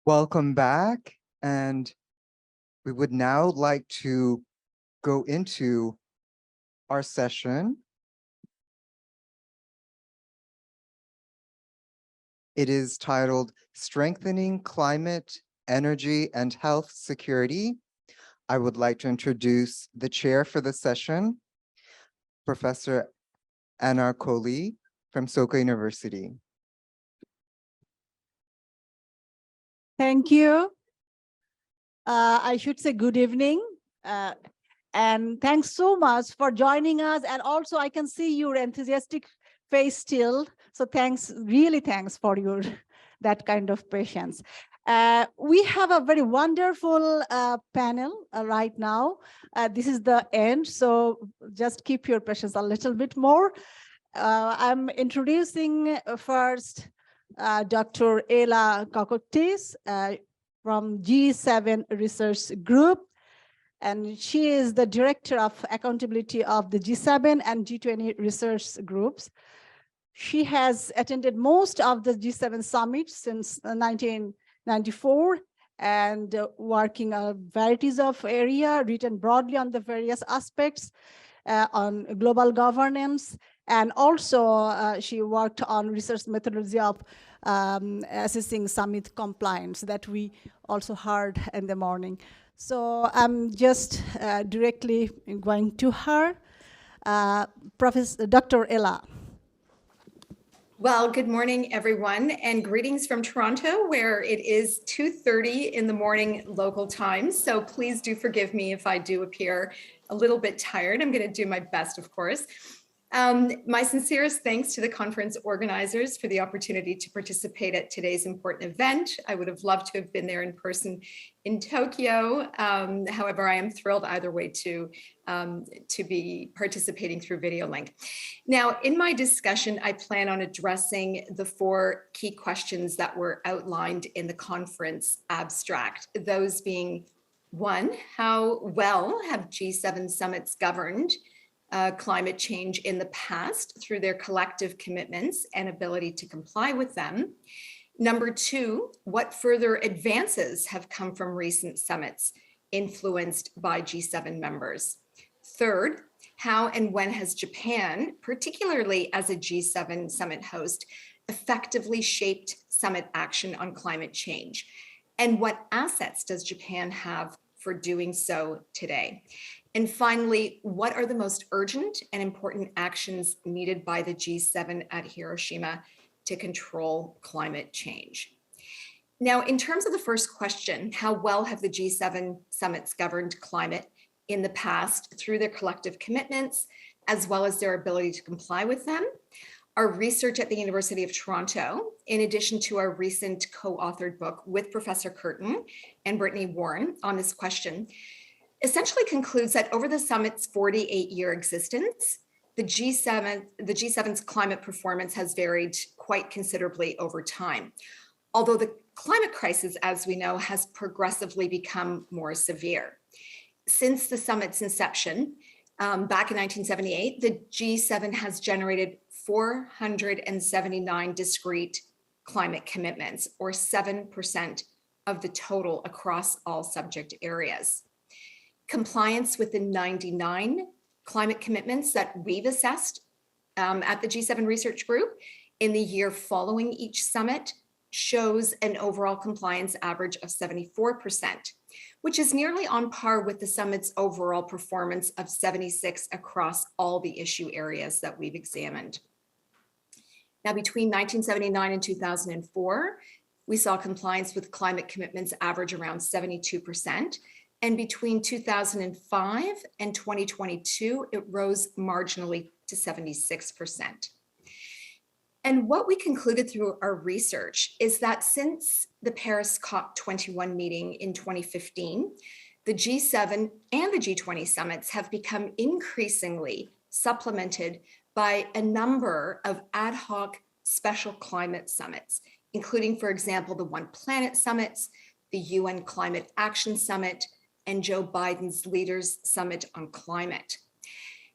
Welcome back, and we would now like to go into our session. It is titled Strengthening Climate, Energy, and Health Security. I would like to introduce the chair for the session, Professor Anar Koli from Soka University. Thank you. I should say good evening. And thanks so much for joining us. And also I can see your enthusiastic face still. So thanks, really thanks for your that kind of patience. We have a very wonderful panel right now. This is the end, so just keep your patience a little bit more. I'm introducing first Dr. Ela Kokotsis from G7 Research Group. And she is the director of accountability of the G7 and G20 research groups. She has attended most of the G7 summits since 1994 and working on varieties of area, written broadly on the various aspects on global governance. And also she worked on research methodology of assessing summit compliance that we also heard in the morning. So I'm just directly going to her. Professor Dr. Ela. Well, good morning, everyone, and greetings from Toronto, where it is 2:30 in the morning local time. So please do forgive me if I do appear a little bit tired. I'm going to do my best, of course. My sincerest thanks to the conference organizers for the opportunity to participate at today's important event. I would have loved to have been there in person in Tokyo. However, I am thrilled either way to be participating through video link. Now, in my discussion, I plan on addressing the 4 key questions that were outlined in the conference abstract. Those being, 1, how well have G7 summits governed climate change in the past through their collective commitments and ability to comply with them? Number 2, what further advances have come from recent summits influenced by G7 members? Third, how and when has Japan, particularly as a G7 summit host, effectively shaped summit action on climate change? And what assets does Japan have for doing so today? And finally, what are the most urgent and important actions needed by the G7 at Hiroshima to control climate change? Now, in terms of the first question, how well have the G7 summits governed climate in the past through their collective commitments, as well as their ability to comply with them? Our research at the University of Toronto, in addition to our recent co-authored book with Professor Curtin and Brittany Warren on this question, essentially concludes that over the summit's 48-year existence, the G7's climate performance has varied quite considerably over time. Although the climate crisis, as we know, has progressively become more severe. Since the summit's inception, back in 1978, the G7 has generated 479 discrete climate commitments, or 7% of the total across all subject areas. Compliance with the 99 climate commitments that we've assessed at the G7 Research Group in the year following each summit shows an overall compliance average of 74%, which is nearly on par with the summit's overall performance of 76 across all the issue areas that we've examined. Now, between 1979 and 2004, we saw compliance with climate commitments average around 72%. And between 2005 and 2022, it rose marginally to 76%. And what we concluded through our research is that since the Paris COP21 meeting in 2015, the G7 and the G20 summits have become increasingly supplemented by a number of ad hoc special climate summits, including, for example, the One Planet summits, the UN Climate Action Summit, and Joe Biden's Leaders Summit on Climate.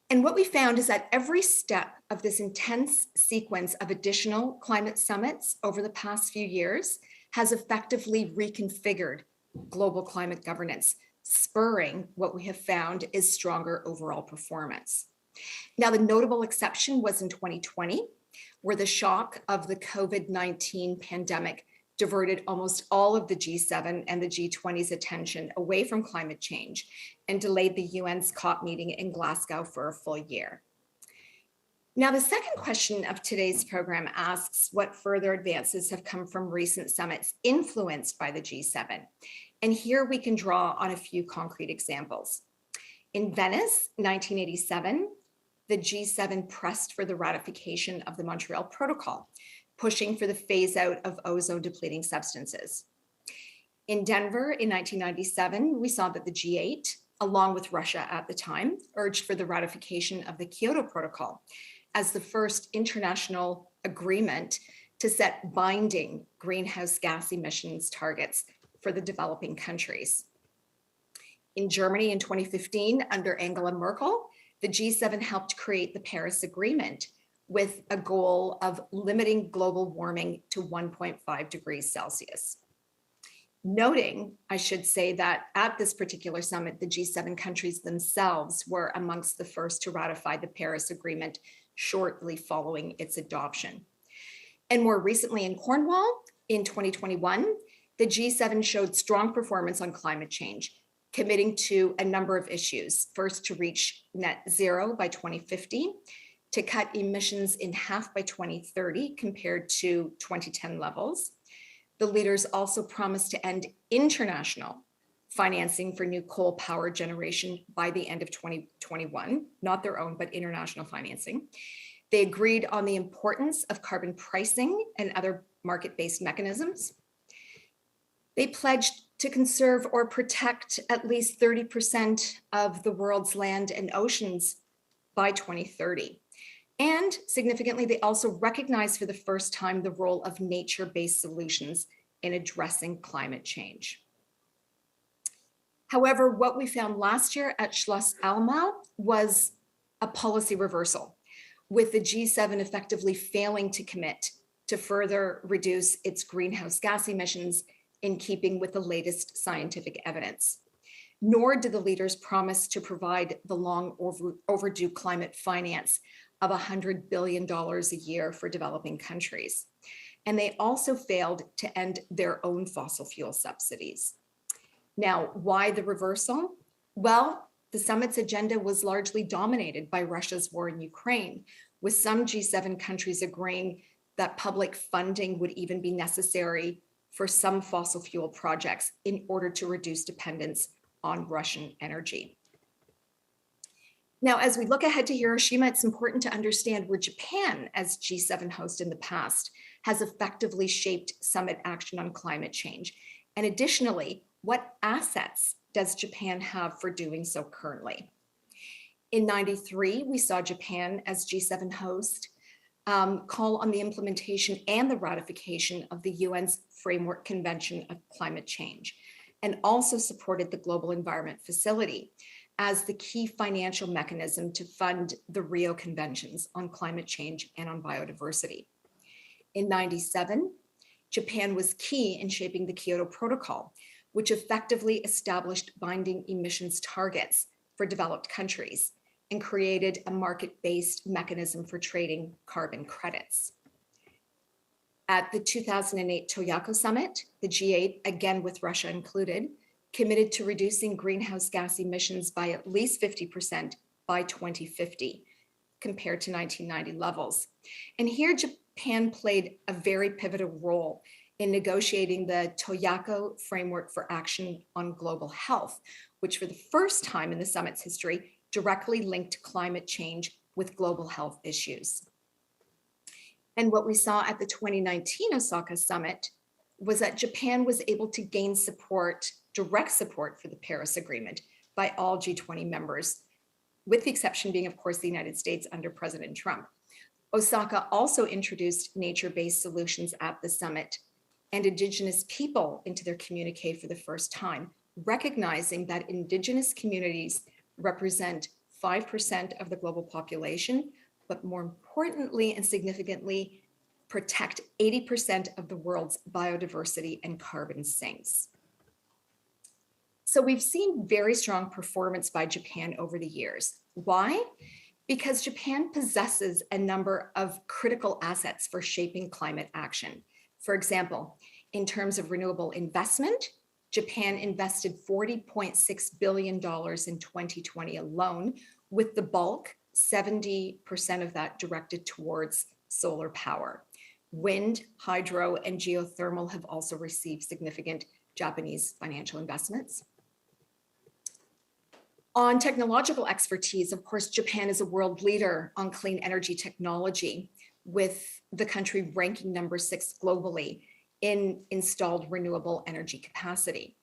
And what we found is that every step of this intense sequence of additional climate summits over the past few years has effectively reconfigured global climate governance, spurring what we have found is stronger overall performance. Now, the notable exception was in 2020, where the shock of the COVID-19 pandemic diverted almost all of the G7 and the G20's attention away from climate change and delayed the UN's COP meeting in Glasgow for a full year. Now, the second question of today's program asks what further advances have come from recent summits influenced by the G7. And here we can draw on a few concrete examples. In Venice, 1987, the G7 pressed for the ratification of the Montreal Protocol, pushing for the phase out of ozone depleting substances. In Denver in 1997, we saw that the G8, along with Russia at the time, urged for the ratification of the Kyoto Protocol as the first international agreement to set binding greenhouse gas emissions targets for the developing countries. In Germany in 2015, under Angela Merkel, the G7 helped create the Paris Agreement with a goal of limiting global warming to 1.5 degrees Celsius. Noting, I should say, that at this particular summit, the G7 countries themselves were amongst the first to ratify the Paris Agreement shortly following its adoption. And more recently in Cornwall, in 2021, the G7 showed strong performance on climate change, committing to a number of issues. First, to reach net zero by 2050, to cut emissions in half by 2030 compared to 2010 levels. The leaders also promised to end international financing for new coal power generation by the end of 2021, not their own, but international financing. They agreed on the importance of carbon pricing and other market-based mechanisms. They pledged to conserve or protect at least 30% of the world's land and oceans by 2030. And significantly, they also recognized for the first time the role of nature-based solutions in addressing climate change. However, what we found last year at Schloss Alma was a policy reversal, with the G7 effectively failing to commit to further reduce its greenhouse gas emissions in keeping with the latest scientific evidence. Nor did the leaders promise to provide the long overdue climate finance of $100 billion a year for developing countries. And they also failed to end their own fossil fuel subsidies. Now, why the reversal? Well, the summit's agenda was largely dominated by Russia's war in Ukraine, with some G7 countries agreeing that public funding would even be necessary for some fossil fuel projects in order to reduce dependence on Russian energy. Now, as we look ahead to Hiroshima, it's important to understand where Japan, as G7 host in the past, has effectively shaped summit action on climate change. And additionally, what assets does Japan have for doing so currently? In '93, we saw Japan as G7 host call on the implementation and the ratification of the UN's Framework Convention of Climate Change, and also supported the Global Environment Facility as the key financial mechanism to fund the Rio Conventions on climate change and on biodiversity. In '97, Japan was key in shaping the Kyoto Protocol, which effectively established binding emissions targets for developed countries and created a market-based mechanism for trading carbon credits. At the 2008 Toyako Summit, the G8, again with Russia included, committed to reducing greenhouse gas emissions by at least 50% by 2050, compared to 1990 levels. And here Japan played a very pivotal role in negotiating the Toyako Framework for Action on Global Health, which for the first time in the summit's history directly linked climate change with global health issues. And what we saw at the 2019 Osaka Summit was that Japan was able to gain support, direct support for the Paris Agreement by all G20 members, with the exception being, of course, the United States under President Trump. Osaka also introduced nature-based solutions at the summit and Indigenous people into their communique for the first time, recognizing that Indigenous communities represent 5% of the global population, but more importantly and significantly, protect 80% of the world's biodiversity and carbon sinks. So we've seen very strong performance by Japan over the years. Why? Because Japan possesses a number of critical assets for shaping climate action. For example, in terms of renewable investment, Japan invested $40.6 billion in 2020 alone, with the bulk, 70% of that directed towards solar power. Wind, hydro, and geothermal have also received significant Japanese financial investments. On technological expertise, of course, Japan is a world leader on clean energy technology, with the country ranking number 6 globally in installed renewable energy capacity.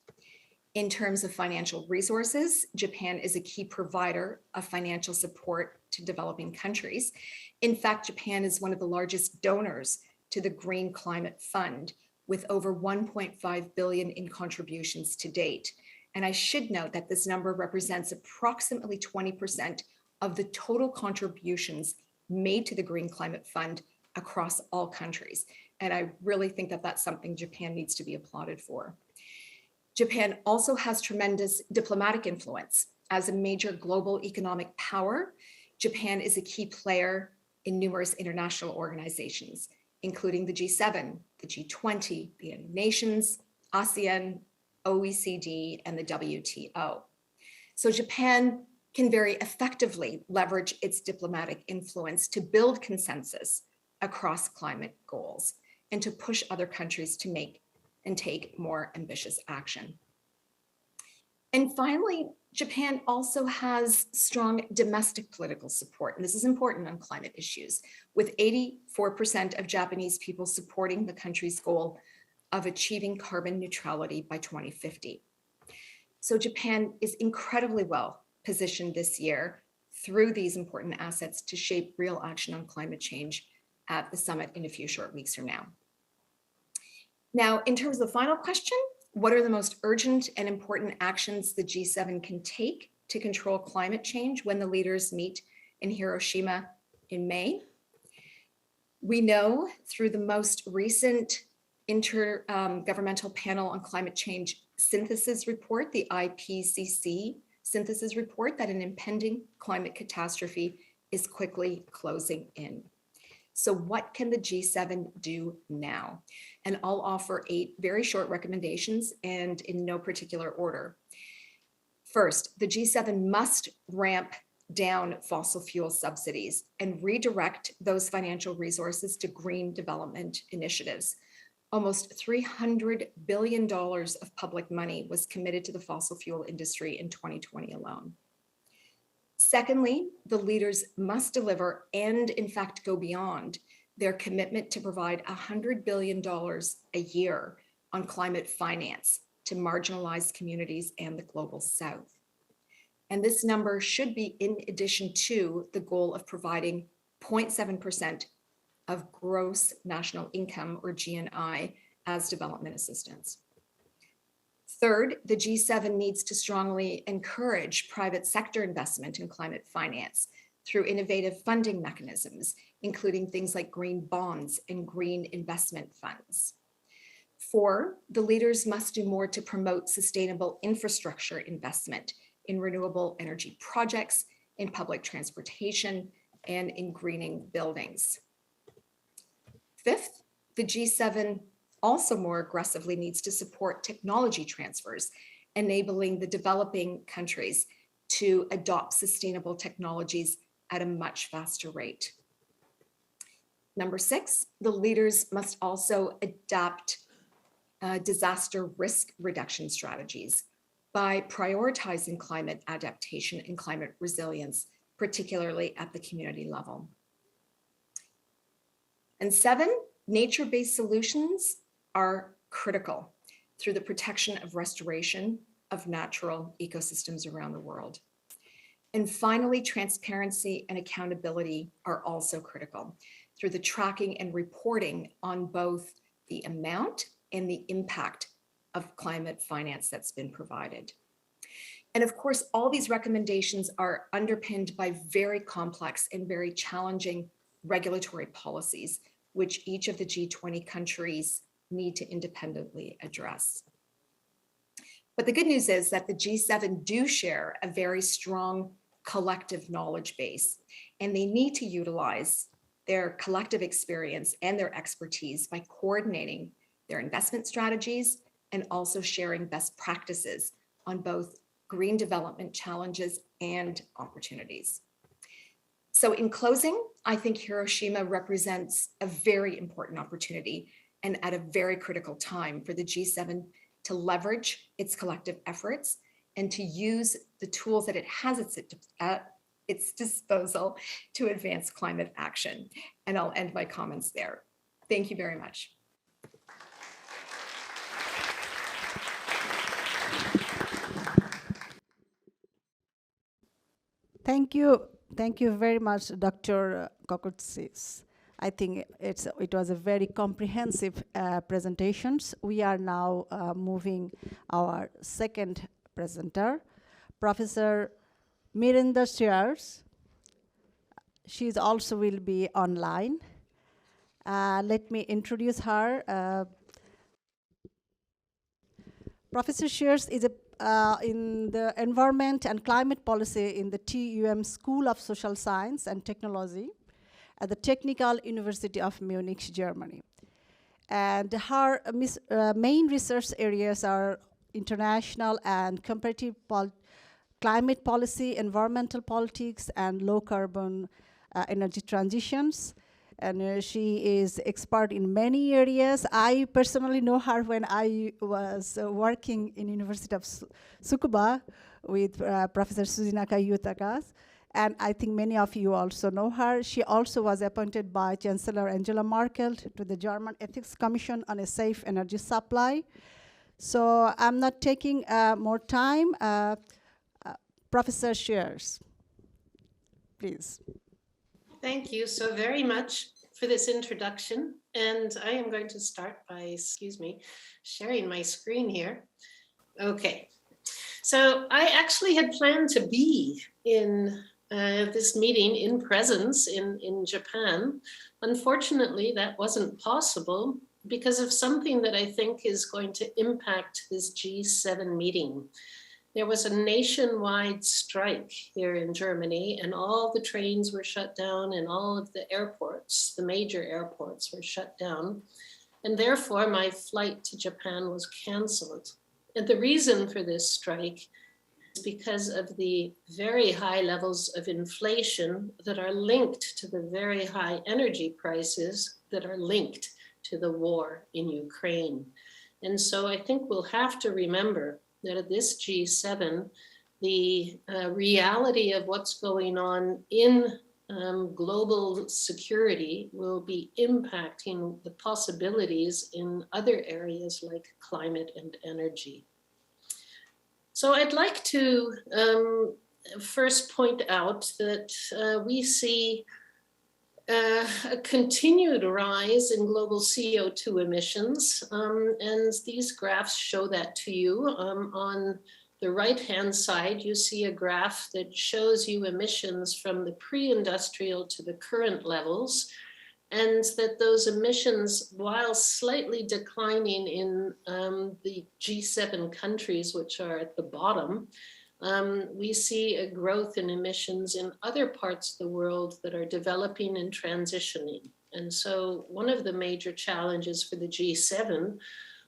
In terms of financial resources, Japan is a key provider of financial support to developing countries. In fact, Japan is one of the largest donors to the Green Climate Fund, with over 1.5 billion in contributions to date. And I should note that this number represents approximately 20% of the total contributions made to the Green Climate Fund across all countries. And I really think that that's something Japan needs to be applauded for. Japan also has tremendous diplomatic influence. As a major global economic power, Japan is a key player in numerous international organizations, including the G7, the G20, the United Nations, ASEAN, OECD, and the WTO. So Japan can very effectively leverage its diplomatic influence to build consensus across climate goals and to push other countries to make and take more ambitious action. And finally, Japan also has strong domestic political support, and this is important on climate issues, with 84% of Japanese people supporting the country's goal of achieving carbon neutrality by 2050. So Japan is incredibly well positioned this year through these important assets to shape real action on climate change at the summit in a few short weeks from now. Now, in terms of the final question, what are the most urgent and important actions the G7 can take to control climate change when the leaders meet in Hiroshima in May? We know through the most recent Intergovernmental Panel on Climate Change synthesis report, the IPCC synthesis report, that an impending climate catastrophe is quickly closing in. So what can the G7 do now? And I'll offer 8 very short recommendations and in no particular order. First, the G7 must ramp down fossil fuel subsidies and redirect those financial resources to green development initiatives. Almost $300 billion of public money was committed to the fossil fuel industry in 2020 alone. Secondly, the leaders must deliver and in fact go beyond their commitment to provide $100 billion a year on climate finance to marginalized communities and the global South. And this number should be in addition to the goal of providing 0.7% of gross national income, or GNI, as development assistance. Third, the G7 needs to strongly encourage private sector investment in climate finance through innovative funding mechanisms, including things like green bonds and green investment funds. 4, the leaders must do more to promote sustainable infrastructure investment in renewable energy projects, in public transportation, and in greening buildings. 5th, the G7 also more aggressively needs to support technology transfers, enabling the developing countries to adopt sustainable technologies at a much faster rate. Number 6, the leaders must also adapt disaster risk reduction strategies by prioritizing climate adaptation and climate resilience, particularly at the community level. And 7, nature-based solutions are critical through the protection of restoration of natural ecosystems around the world. And finally, transparency and accountability are also critical through the tracking and reporting on both the amount and the impact of climate finance that's been provided. And of course, all these recommendations are underpinned by very complex and very challenging regulatory policies, which each of the G20 countries need to independently address. But the good news is that the G7 do share a very strong collective knowledge base, and they need to utilize their collective experience and their expertise by coordinating their investment strategies and also sharing best practices on both green development challenges and opportunities. So in closing, I think Hiroshima represents a very important opportunity and at a very critical time for the G7 to leverage its collective efforts and to use the tools that it has at its disposal to advance climate action. And I'll end my comments there. Thank you very much. Thank you. Thank you very much, Dr. Kokotsis. I think it was a very comprehensive presentations. We are now moving our second presenter, Professor Miranda Schreurs. She also will be online. Let me introduce her. Professor Schreurs is in the Environment and Climate Policy in the TUM School of Social Science and Technology at the Technical University of Munich, Germany. And her main research areas are international and comparative climate policy, environmental politics, and low carbon energy transitions. And she is expert in many areas. I personally know her when I was working in University of Tsukuba with Professor Suzunaka Yutakas. And I think many of you also know her. She also was appointed by Chancellor Angela Merkel to the German Ethics Commission on a Safe Energy Supply. So I'm not taking more time. Professor Schreurs, please. Thank you so very much for this introduction. And I am going to start by, sharing my screen here. Okay. So I actually had planned to be in this meeting in presence in Japan. Unfortunately, that wasn't possible because of something that I think is going to impact this G7 meeting. There was a nationwide strike here in Germany, and all the trains were shut down and all of the airports, the major airports, were shut down. And therefore, my flight to Japan was canceled. And the reason for this strike is because of the very high levels of inflation that are linked to the very high energy prices that are linked to the war in Ukraine. And so I think we'll have to remember that at this G7, the reality of what's going on in global security will be impacting the possibilities in other areas like climate and energy. So I'd like to first point out that we see a continued rise in global CO2 emissions, and these graphs show that to you. On the right-hand side, you see a graph that shows you emissions from the pre-industrial to the current levels, and that those emissions, while slightly declining in the G7 countries, which are at the bottom, we see a growth in emissions in other parts of the world that are developing and transitioning. And so one of the major challenges for the G7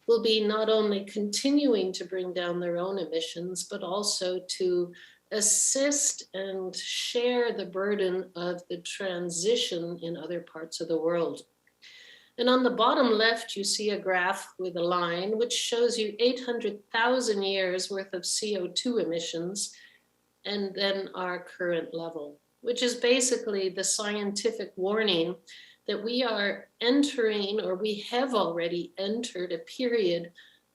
will be not only continuing to bring down their own emissions, but also to assist and share the burden of the transition in other parts of the world. And on the bottom left, you see a graph with a line which shows you 800,000 years worth of CO2 emissions and then our current level, which is basically the scientific warning that we are entering, or we have already entered, a period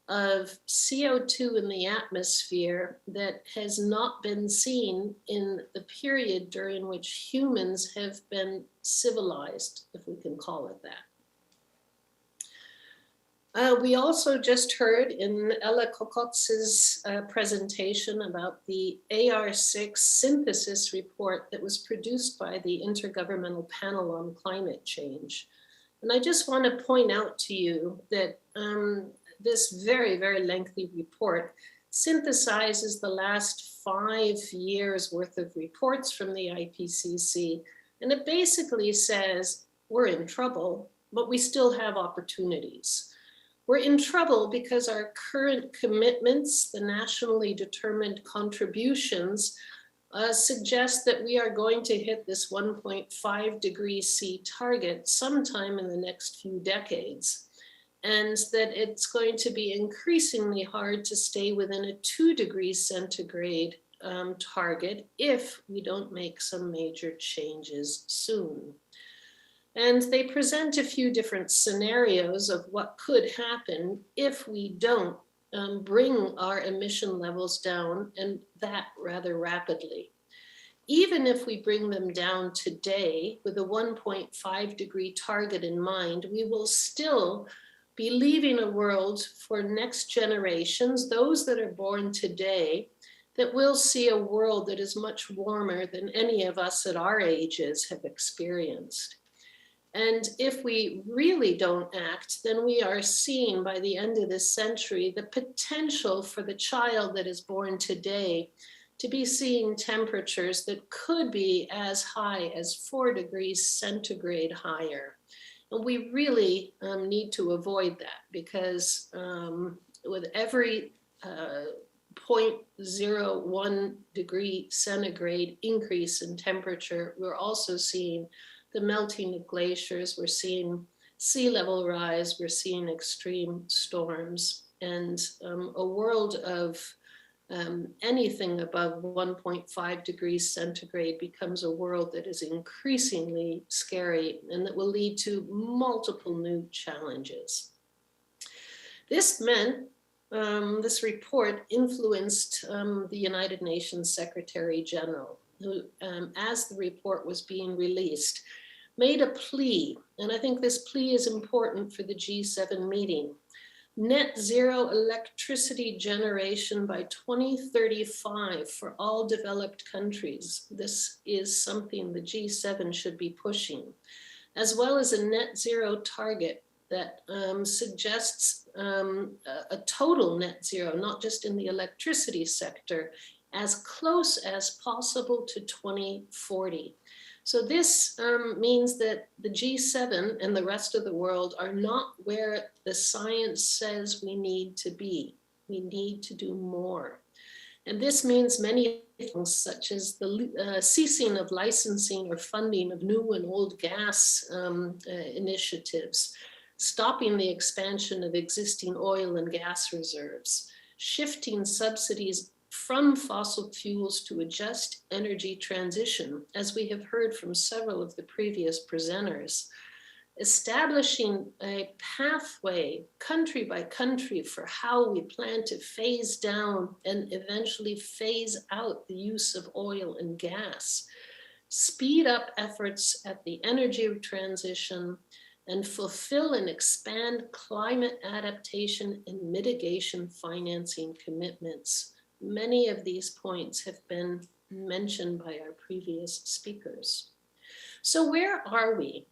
of CO2 in the atmosphere that has not been seen in the period during which humans have been civilized, if we can call it that. We also just heard in Ella Kokotsis' presentation about the AR6 synthesis report that was produced by the Intergovernmental Panel on Climate Change. And I just want to point out to you that this very, very lengthy report synthesizes the last 5 years worth of reports from the IPCC. And it basically says we're in trouble, but we still have opportunities. We're in trouble because our current commitments, the nationally determined contributions, suggest that we are going to hit this 1.5 degrees C target sometime in the next few decades, and that it's going to be increasingly hard to stay within a 2 degrees centigrade target if we don't make some major changes soon. And they present a few different scenarios of what could happen if we don't bring our emission levels down, and that rather rapidly. Even if we bring them down today with a 1.5 degree target in mind, we will still be leaving a world for next generations, those that are born today, that will see a world that is much warmer than any of us at our ages have experienced. And if we really don't act, then we are seeing by the end of this century the potential for the child that is born today to be seeing temperatures that could be as high as 4 degrees centigrade higher. And we really need to avoid that, because with every 0.01 degree centigrade increase in temperature, we're also seeing the melting of glaciers, we're seeing sea level rise, we're seeing extreme storms, and a world of anything above 1.5 degrees centigrade becomes a world that is increasingly scary and that will lead to multiple new challenges. This meant, this report influenced the United Nations Secretary General, who, as the report was being released, made a plea, and I think this plea is important for the G7 meeting. Net zero electricity generation by 2035 for all developed countries. This is something the G7 should be pushing, as well as a net zero target that suggests a total net zero, not just in the electricity sector, as close as possible to 2040. So this means that the G7 and the rest of the world are not where the science says we need to be. We need to do more. And this means many things, such as the ceasing of licensing or funding of new and old gas initiatives, stopping the expansion of existing oil and gas reserves, shifting subsidies from fossil fuels to a just energy transition, as we have heard from several of the previous presenters, establishing a pathway country by country for how we plan to phase down and eventually phase out the use of oil and gas, speed up efforts at the energy transition, and fulfill and expand climate adaptation and mitigation financing commitments. Many of these points have been mentioned by our previous speakers. So where are we?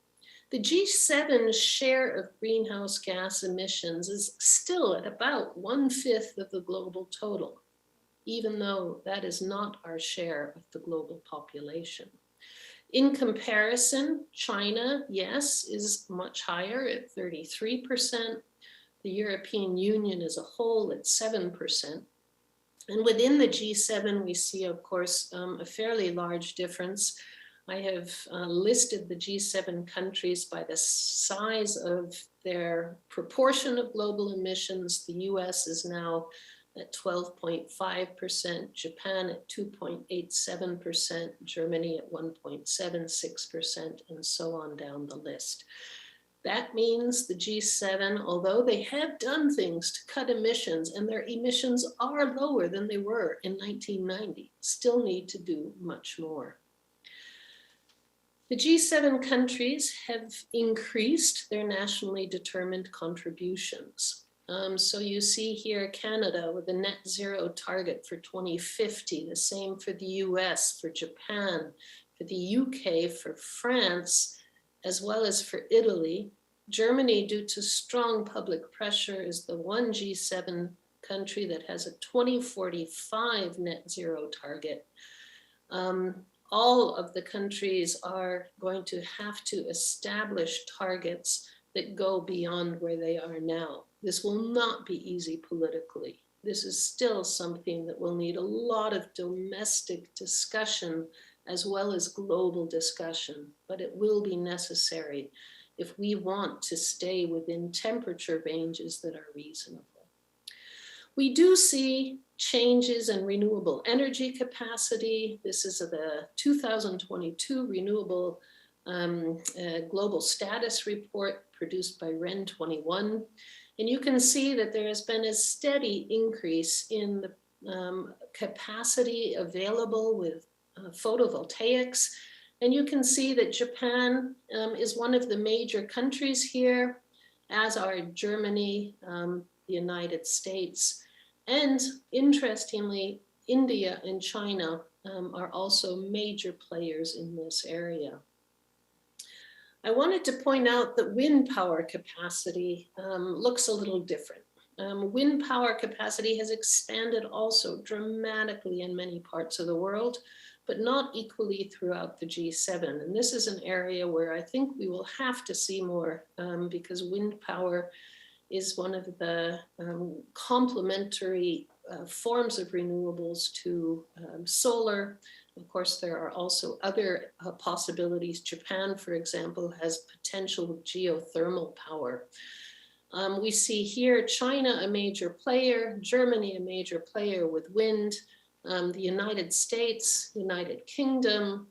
The G7's share of greenhouse gas emissions is still at about 1/5 of the global total, even though that is not our share of the global population. In comparison, China, yes, is much higher at 33%. The European Union as a whole at 7%. And within the G7, we see, of course, a fairly large difference. I have listed the G7 countries by the size of their proportion of global emissions. The US is now at 12.5%, Japan at 2.87%, Germany at 1.76%, and so on down the list. That means the G7, although they have done things to cut emissions, and their emissions are lower than they were in 1990, still need to do much more. The G7 countries have increased their nationally determined contributions. So you see here Canada with a net zero target for 2050, the same for the US, for Japan, for the UK, for France, as well as for Italy, Germany, due to strong public pressure, is the one G7 country that has a 2045 net zero target. All of the countries are going to have to establish targets that go beyond where they are now. This will not be easy politically. This is still something that will need a lot of domestic discussion as well as global discussion, but it will be necessary if we want to stay within temperature ranges that are reasonable. We do see changes in renewable energy capacity. This is the 2022 Renewable Global Status Report produced by REN 21. And you can see that there has been a steady increase in the capacity available with photovoltaics. And you can see that Japan is one of the major countries here, as are Germany, the United States, and interestingly, India and China are also major players in this area. I wanted to point out that wind power capacity looks a little different. Wind power capacity has expanded also dramatically in many parts of the world, but not equally throughout the G7. And this is an area where I think we will have to see more because wind power is one of the complementary forms of renewables to solar. Of course, there are also other possibilities. Japan, for example, has potential with geothermal power. We see here China, a major player, Germany, a major player with wind, the United States, United Kingdom,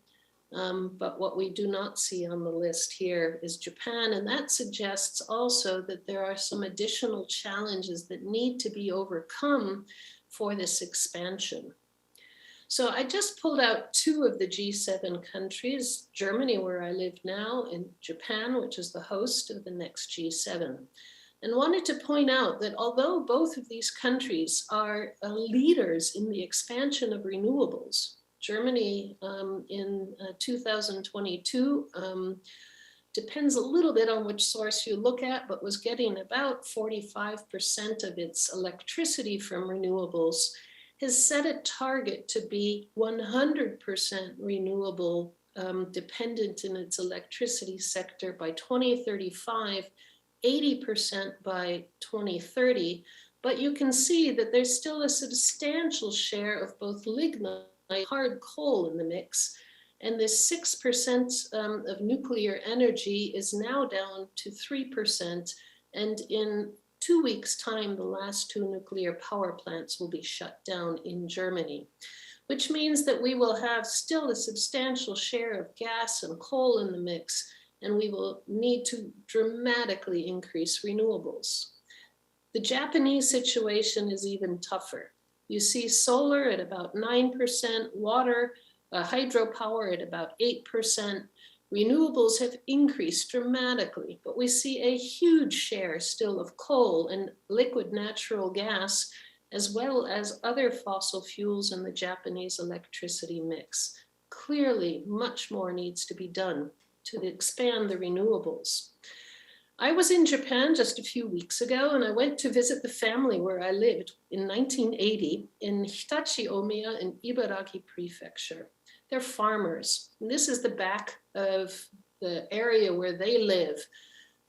but what we do not see on the list here is Japan, and that suggests also that there are some additional challenges that need to be overcome for this expansion. So I just pulled out two of the G7 countries, Germany, where I live now, and Japan, which is the host of the next G7. And wanted to point out that although both of these countries are leaders in the expansion of renewables, Germany in 2022 depends a little bit on which source you look at, but was getting about 45% of its electricity from renewables, has set a target to be 100% renewable dependent in its electricity sector by 2035, 80% by 2030. But you can see that there's still a substantial share of both lignite, hard coal in the mix. And this 6% of nuclear energy is now down to 3%. And in 2 weeks' time, the last two nuclear power plants will be shut down in Germany, which means that we will have still a substantial share of gas and coal in the mix, and we will need to dramatically increase renewables. The Japanese situation is even tougher. You see solar at about 9%, water, hydropower at about 8%. Renewables have increased dramatically, but we see a huge share still of coal and liquid natural gas, as well as other fossil fuels in the Japanese electricity mix. Clearly, much more needs to be done to expand the renewables. I was in Japan just a few weeks ago, and I went to visit the family where I lived in 1980 in Hitachi Omiya in Ibaraki Prefecture. They're farmers. And this is the back of the area where they live.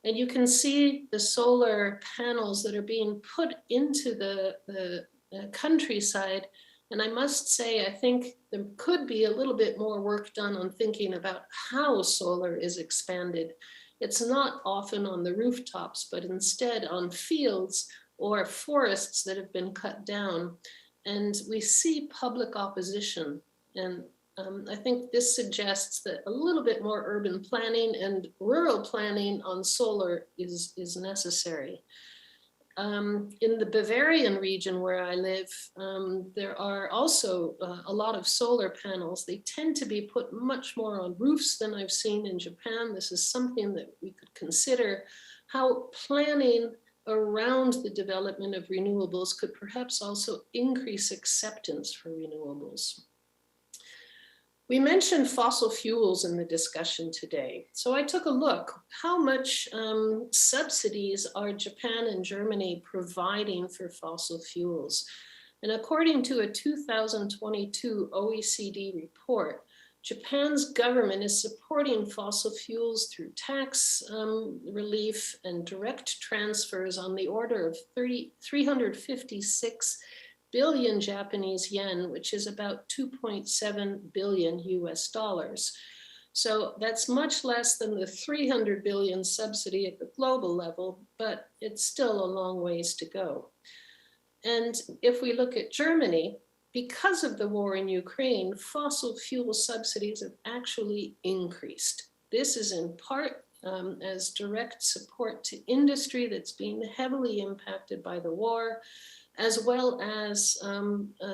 And you can see the solar panels that are being put into the countryside. And I must say, I think there could be a little bit more work done on thinking about how solar is expanded. It's not often on the rooftops, but instead on fields or forests that have been cut down. And we see public opposition. And I think this suggests that a little bit more urban planning and rural planning on solar is necessary. In the Bavarian region where I live, there are also a lot of solar panels. They tend to be put much more on roofs than I've seen in Japan. This is something that we could consider, how planning around the development of renewables could perhaps also increase acceptance for renewables. We mentioned fossil fuels in the discussion today. So I took a look, how much subsidies are Japan and Germany providing for fossil fuels? And according to a 2022 OECD report, Japan's government is supporting fossil fuels through tax relief and direct transfers on the order of 356 billion Japanese yen, which is about 2.7 billion US dollars. So that's much less than the 300 billion subsidy at the global level, but it's still a long ways to go. And if we look at Germany, because of the war in Ukraine, fossil fuel subsidies have actually increased. This is in part as direct support to industry that's being heavily impacted by the war, as well as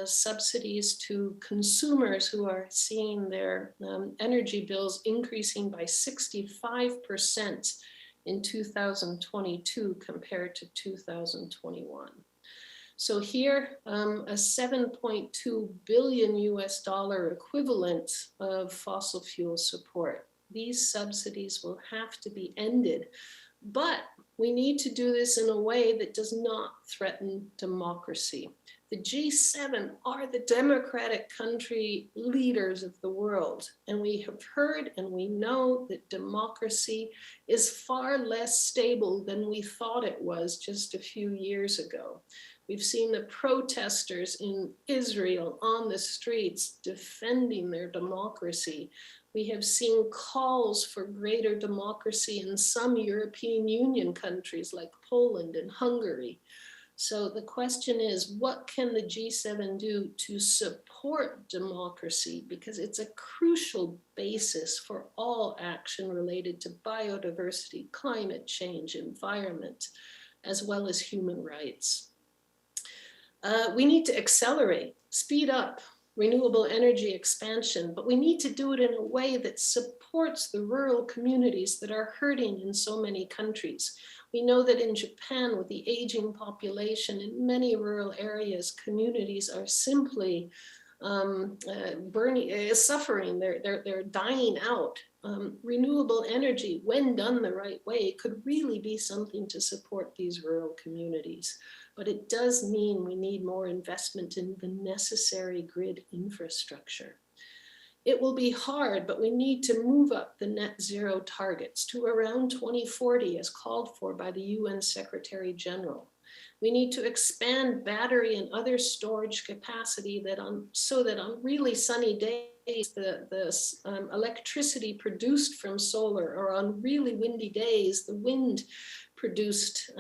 subsidies to consumers who are seeing their energy bills increasing by 65% in 2022 compared to 2021. So here, a 7.2 billion US dollar equivalent of fossil fuel support. These subsidies will have to be ended, but we need to do this in a way that does not threaten democracy. The G7 are the democratic country leaders of the world, and we have heard and we know that democracy is far less stable than we thought it was just a few years ago. We've seen the protesters in Israel on the streets defending their democracy. We have seen calls for greater democracy in some European Union countries like Poland and Hungary. So the question is, what can the G7 do to support democracy? Because it's a crucial basis for all action related to biodiversity, climate change, environment, as well as human rights. We need to accelerate, speed up renewable energy expansion, but we need to do it in a way that supports the rural communities that are hurting in so many countries. We know that in Japan, with the aging population in many rural areas, communities are simply suffering, they're dying out. Renewable energy, when done the right way, could really be something to support these rural communities. But it does mean we need more investment in the necessary grid infrastructure. It will be hard, but we need to move up the net zero targets to around 2040 as called for by the UN Secretary General. We need to expand battery and other storage capacity so that on really sunny days, the electricity produced from solar, or on really windy days, the wind produced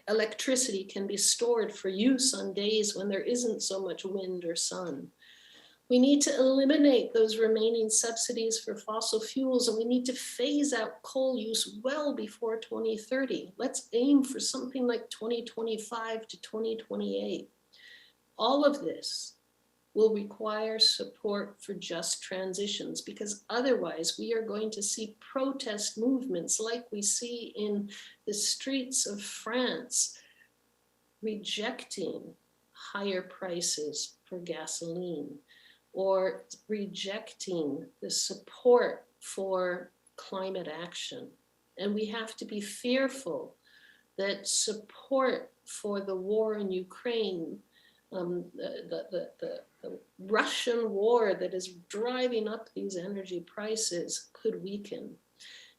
electricity can be stored for use on days when there isn't so much wind or sun. We need to eliminate those remaining subsidies for fossil fuels, and we need to phase out coal use well before 2030. Let's aim for something like 2025 to 2028. All of this will require support for just transitions, because otherwise we are going to see protest movements like we see in the streets of France, rejecting higher prices for gasoline, or rejecting the support for climate action. And we have to be fearful that support for the war in Ukraine, the Russian war that is driving up these energy prices, could weaken.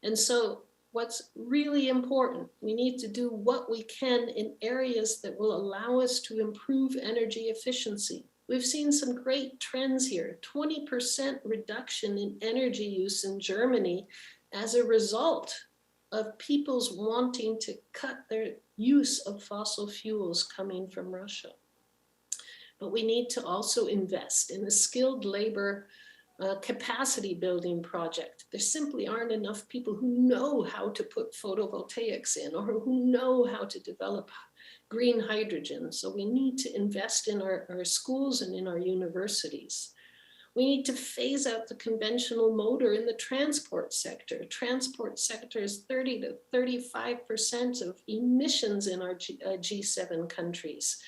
And so what's really important, we need to do what we can in areas that will allow us to improve energy efficiency. We've seen some great trends here, 20% reduction in energy use in Germany as a result of people's wanting to cut their use of fossil fuels coming from Russia. But we need to also invest in a skilled labor capacity building project. There simply aren't enough people who know how to put photovoltaics in, or who know how to develop green hydrogen. So we need to invest in our schools and in our universities. We need to phase out the conventional motor in the transport sector. Transport sector is 30 to 35% of emissions in our G7 countries.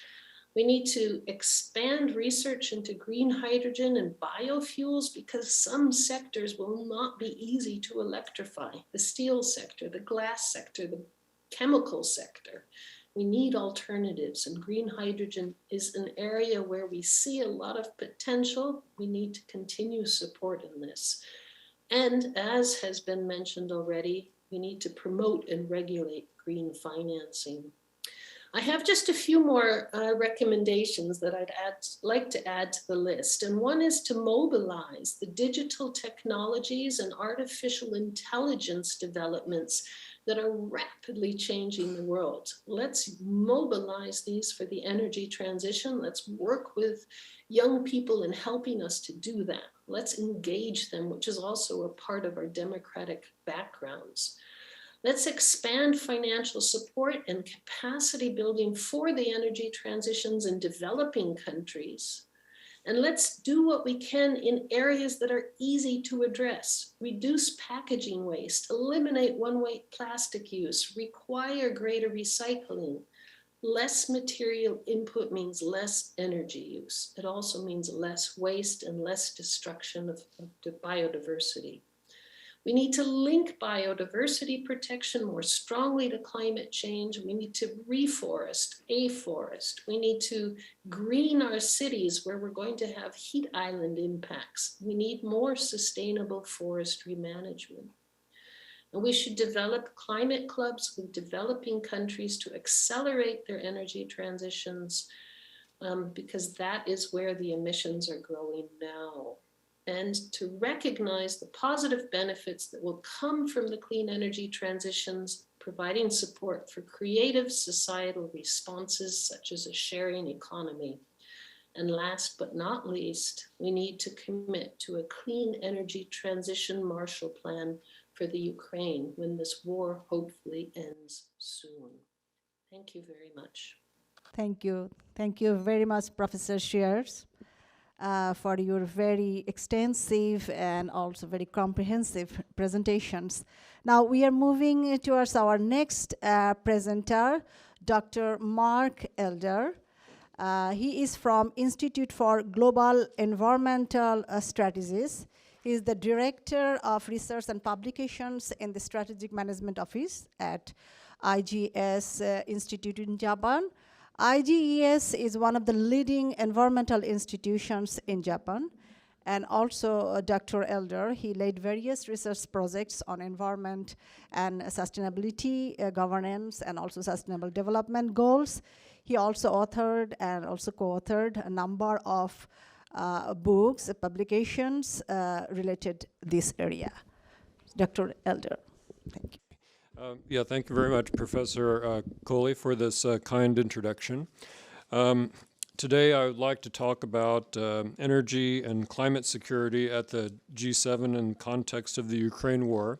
We need to expand research into green hydrogen and biofuels because some sectors will not be easy to electrify. The steel sector, the glass sector, the chemical sector. We need alternatives, and green hydrogen is an area where we see a lot of potential. We need to continue support in this. And as has been mentioned already, we need to promote and regulate green financing. I have just a few more recommendations that I'd like to add to the list. And one is to mobilize the digital technologies and artificial intelligence developments that are rapidly changing the world. Let's mobilize these for the energy transition. Let's work with young people in helping us to do that. Let's engage them, which is also a part of our democratic backgrounds. Let's expand financial support and capacity building for the energy transitions in developing countries. And let's do what we can in areas that are easy to address. Reduce packaging waste, eliminate one-way plastic use, require greater recycling. Less material input means less energy use. It also means less waste and less destruction of biodiversity. We need to link biodiversity protection more strongly to climate change. We need to reforest, afforest. We need to green our cities where we're going to have heat island impacts. We need more sustainable forestry management. And we should develop climate clubs with developing countries to accelerate their energy transitions because that is where the emissions are growing now. And to recognize the positive benefits that will come from the clean energy transitions, providing support for creative societal responses such as a sharing economy. And last but not least, we need to commit to a clean energy transition Marshall Plan for the Ukraine when this war hopefully ends soon. Thank you very much. Thank you. Thank you very much, Professor Schreurs, for your very extensive and also very comprehensive presentations. Now we are moving towards our next presenter, Dr. Mark Elder. He is from Institute for Global Environmental Strategies. He is the Director of Research and Publications in the Strategic Management Office at IGES Institute in Japan. IGES is one of the leading environmental institutions in Japan. And also Dr. Elder, he led various research projects on environment and sustainability, governance, and also sustainable development goals. He also authored and also co-authored a number of books, publications related this area. Dr. Elder, thank you. Yeah, thank you very much, Professor Koli, for this kind introduction. Today, I would like to talk about energy and climate security at the G7 in context of the Ukraine war.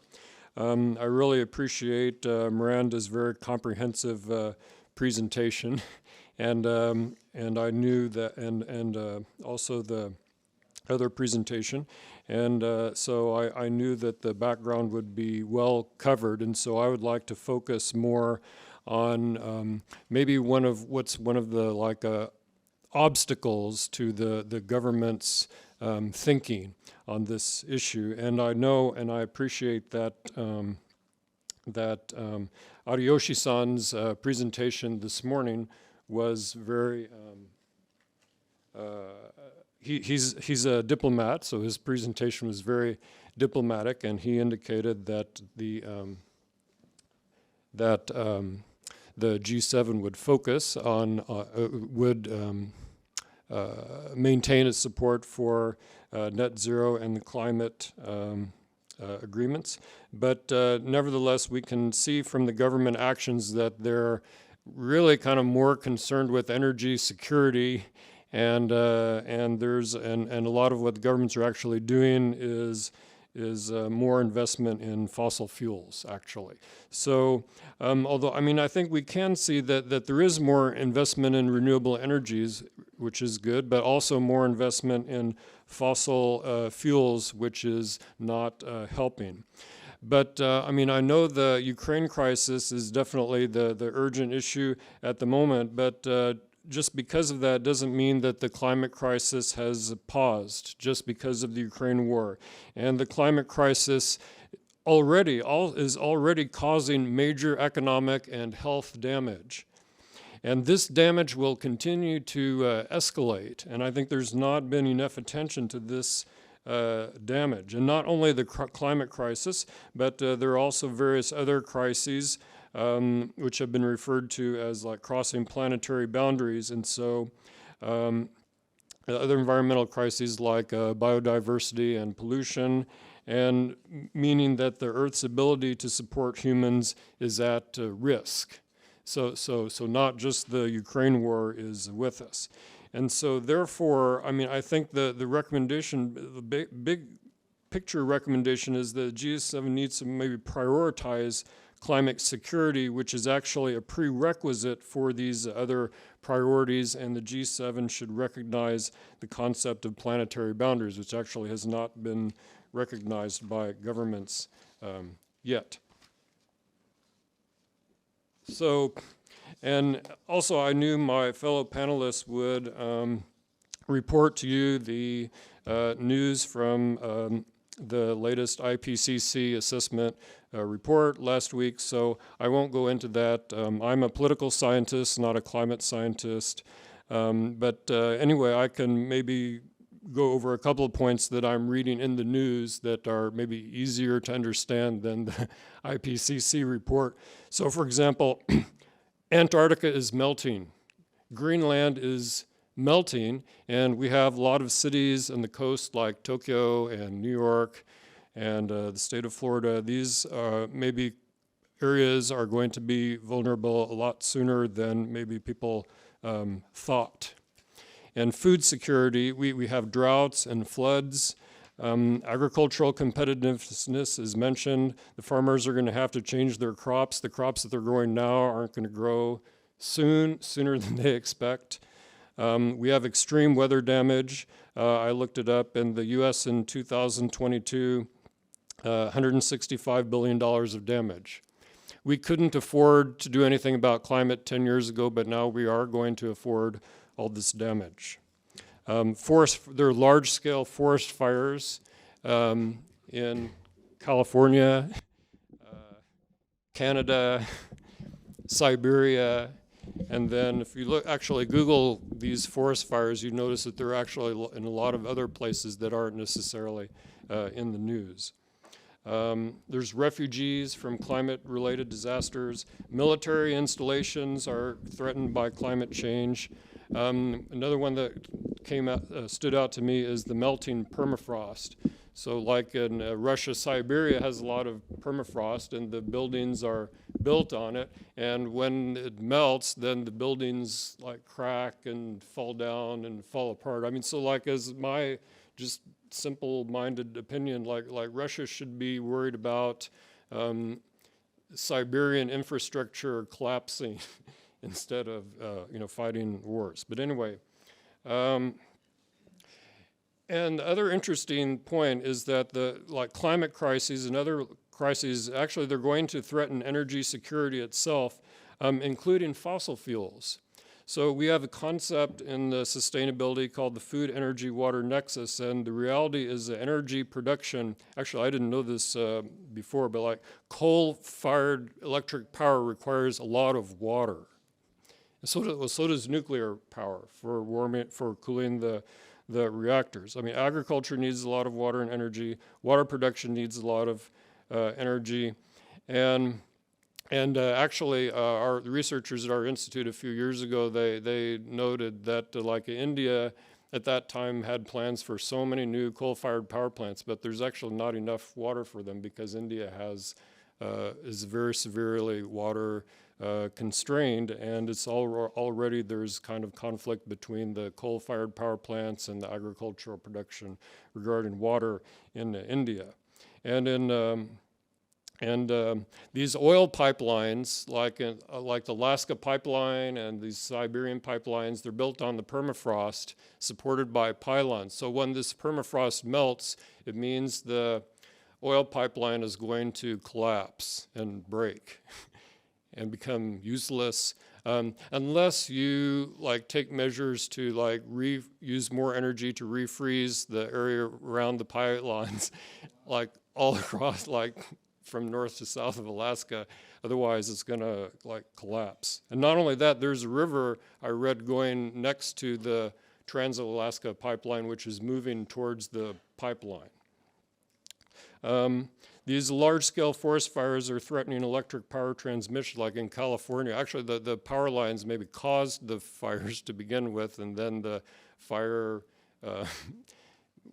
I really appreciate Miranda's very comprehensive presentation, and I knew that, and also the other presentation, and so I knew that the background would be well covered, and so I would like to focus more on maybe one of the obstacles to the government's thinking on this issue. And I know and I appreciate that Ariyoshi-san's presentation this morning was very he's a diplomat, so his presentation was very diplomatic, and he indicated that the G7 would focus on maintain its support for net zero and the climate agreements. But nevertheless, we can see from the government actions that they're really kind of more concerned with energy security, and a lot of what the governments are actually doing is more investment in fossil fuels, actually. So, although, I mean, I think we can see that there is more investment in renewable energies, which is good, but also more investment in fossil fuels, which is not helping. But, I mean, I know the Ukraine crisis is definitely the urgent issue at the moment, but just because of that doesn't mean that the climate crisis has paused just because of the Ukraine war. And the climate crisis is already causing major economic and health damage. And this damage will continue to escalate. And I think there's not been enough attention to this damage. And not only the climate crisis, but there are also various other crises which have been referred to as like crossing planetary boundaries. And so other environmental crises like biodiversity and pollution, and meaning that the Earth's ability to support humans is at risk. So not just the Ukraine war is with us. And so therefore, I mean, I think the recommendation, the big picture recommendation is that G7 needs to maybe prioritize climate security, which is actually a prerequisite for these other priorities, and the G7 should recognize the concept of planetary boundaries, which actually has not been recognized by governments yet. So, and also I knew my fellow panelists would report to you the news from the latest IPCC assessment report last week, so I won't go into that. I'm a political scientist, not a climate scientist, but anyway, I can maybe go over a couple of points that I'm reading in the news that are maybe easier to understand than the IPCC report. So for example, Antarctica is melting, Greenland is melting, and we have a lot of cities on the coast like Tokyo and New York and the state of Florida. These maybe areas are going to be vulnerable a lot sooner than maybe people thought. And food security, we have droughts and floods. Agricultural competitiveness is mentioned. The farmers are going to have to change their crops. The crops that they're growing now aren't going to grow sooner than they expect. We have extreme weather damage. I looked it up in the US in 2022, $165 billion of damage. We couldn't afford to do anything about climate 10 years ago, but now we are going to afford all this damage. There are large-scale forest fires in California, Canada, Siberia, and then if you actually Google these forest fires, you notice that they're actually in a lot of other places that aren't necessarily in the news. There's refugees from climate-related disasters. Military installations are threatened by climate change. Another one that stood out to me is the melting permafrost. So like in Russia, Siberia has a lot of permafrost and the buildings are built on it. And when it melts, then the buildings like crack and fall down and fall apart. I mean, so like as my just simple-minded opinion, like Russia should be worried about Siberian infrastructure collapsing instead of fighting wars. But anyway, and the other interesting point is that the climate crises and other crises, actually they're going to threaten energy security itself, including fossil fuels. So we have a concept in the sustainability called the food, energy, water nexus, and the reality is the energy production, actually I didn't know this before, but like coal-fired electric power requires a lot of water. So does nuclear power for warming, for cooling the reactors. I mean, agriculture needs a lot of water and energy. Water production needs a lot of energy. And actually, the researchers at our institute a few years ago, they noted that like India at that time had plans for so many new coal-fired power plants, but there's actually not enough water for them because India is very severely water constrained, and it's already there's kind of conflict between the coal-fired power plants and the agricultural production regarding water in India. And in these oil pipelines, like the Alaska pipeline and these Siberian pipelines, they're built on the permafrost, supported by pylons. So when this permafrost melts, it means the oil pipeline is going to collapse and break and become useless. unless you like take measures to like use more energy to refreeze the area around the pipelines, like all across, like from north to south of Alaska. Otherwise, it's going to like collapse. And not only that, there's a river I read going next to the Trans-Alaska pipeline, which is moving towards the pipeline. These large-scale forest fires are threatening electric power transmission, like in California. Actually, the power lines maybe caused the fires to begin with, and then the fire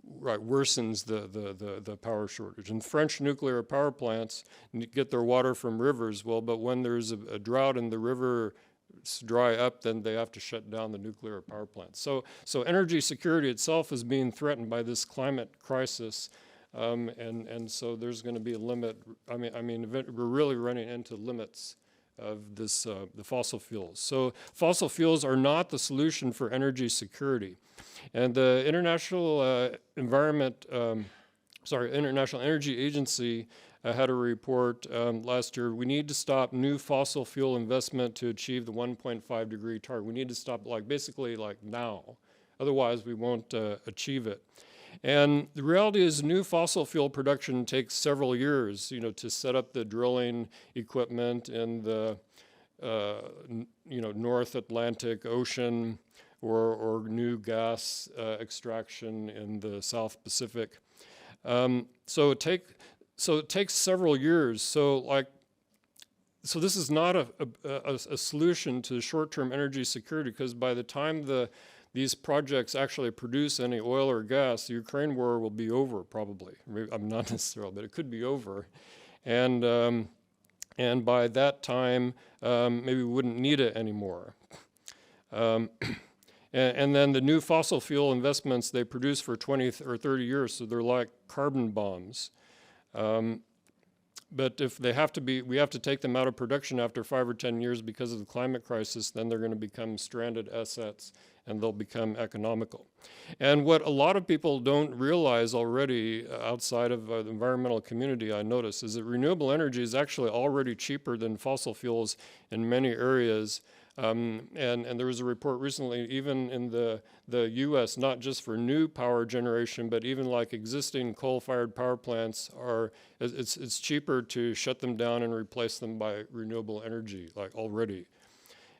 worsens the power shortage. And French nuclear power plants get their water from rivers. Well, but when there's a drought and the river dry up, then they have to shut down the nuclear power plants. So energy security itself is being threatened by this climate crisis. And so there's going to be a limit. I mean, we're really running into limits of this, the fossil fuels. So fossil fuels are not the solution for energy security. And the International International Energy Agency had a report last year. We need to stop new fossil fuel investment to achieve the 1.5 degree target. We need to stop basically now. Otherwise, we won't achieve it. And the reality is new fossil fuel production takes several years, to set up the drilling equipment in the, North Atlantic Ocean or new gas extraction in the South Pacific. So it takes several years. So this is not a solution to short-term energy security, because by the time these projects actually produce any oil or gas, the Ukraine war will be over probably. I'm not necessarily, but it could be over. And by that time, maybe we wouldn't need it anymore. And then the new fossil fuel investments, they produce for 20 or 30 years, so they're like carbon bombs. But if they have to be, we have to take them out of production after 5 or 10 years because of the climate crisis, then they're going to become stranded assets and they'll become economical. And what a lot of people don't realize already outside of the environmental community, I notice, is that renewable energy is actually already cheaper than fossil fuels in many areas. And there was a report recently, even in the US, not just for new power generation, but even like existing coal-fired power plants it's cheaper to shut them down and replace them by renewable energy, like already.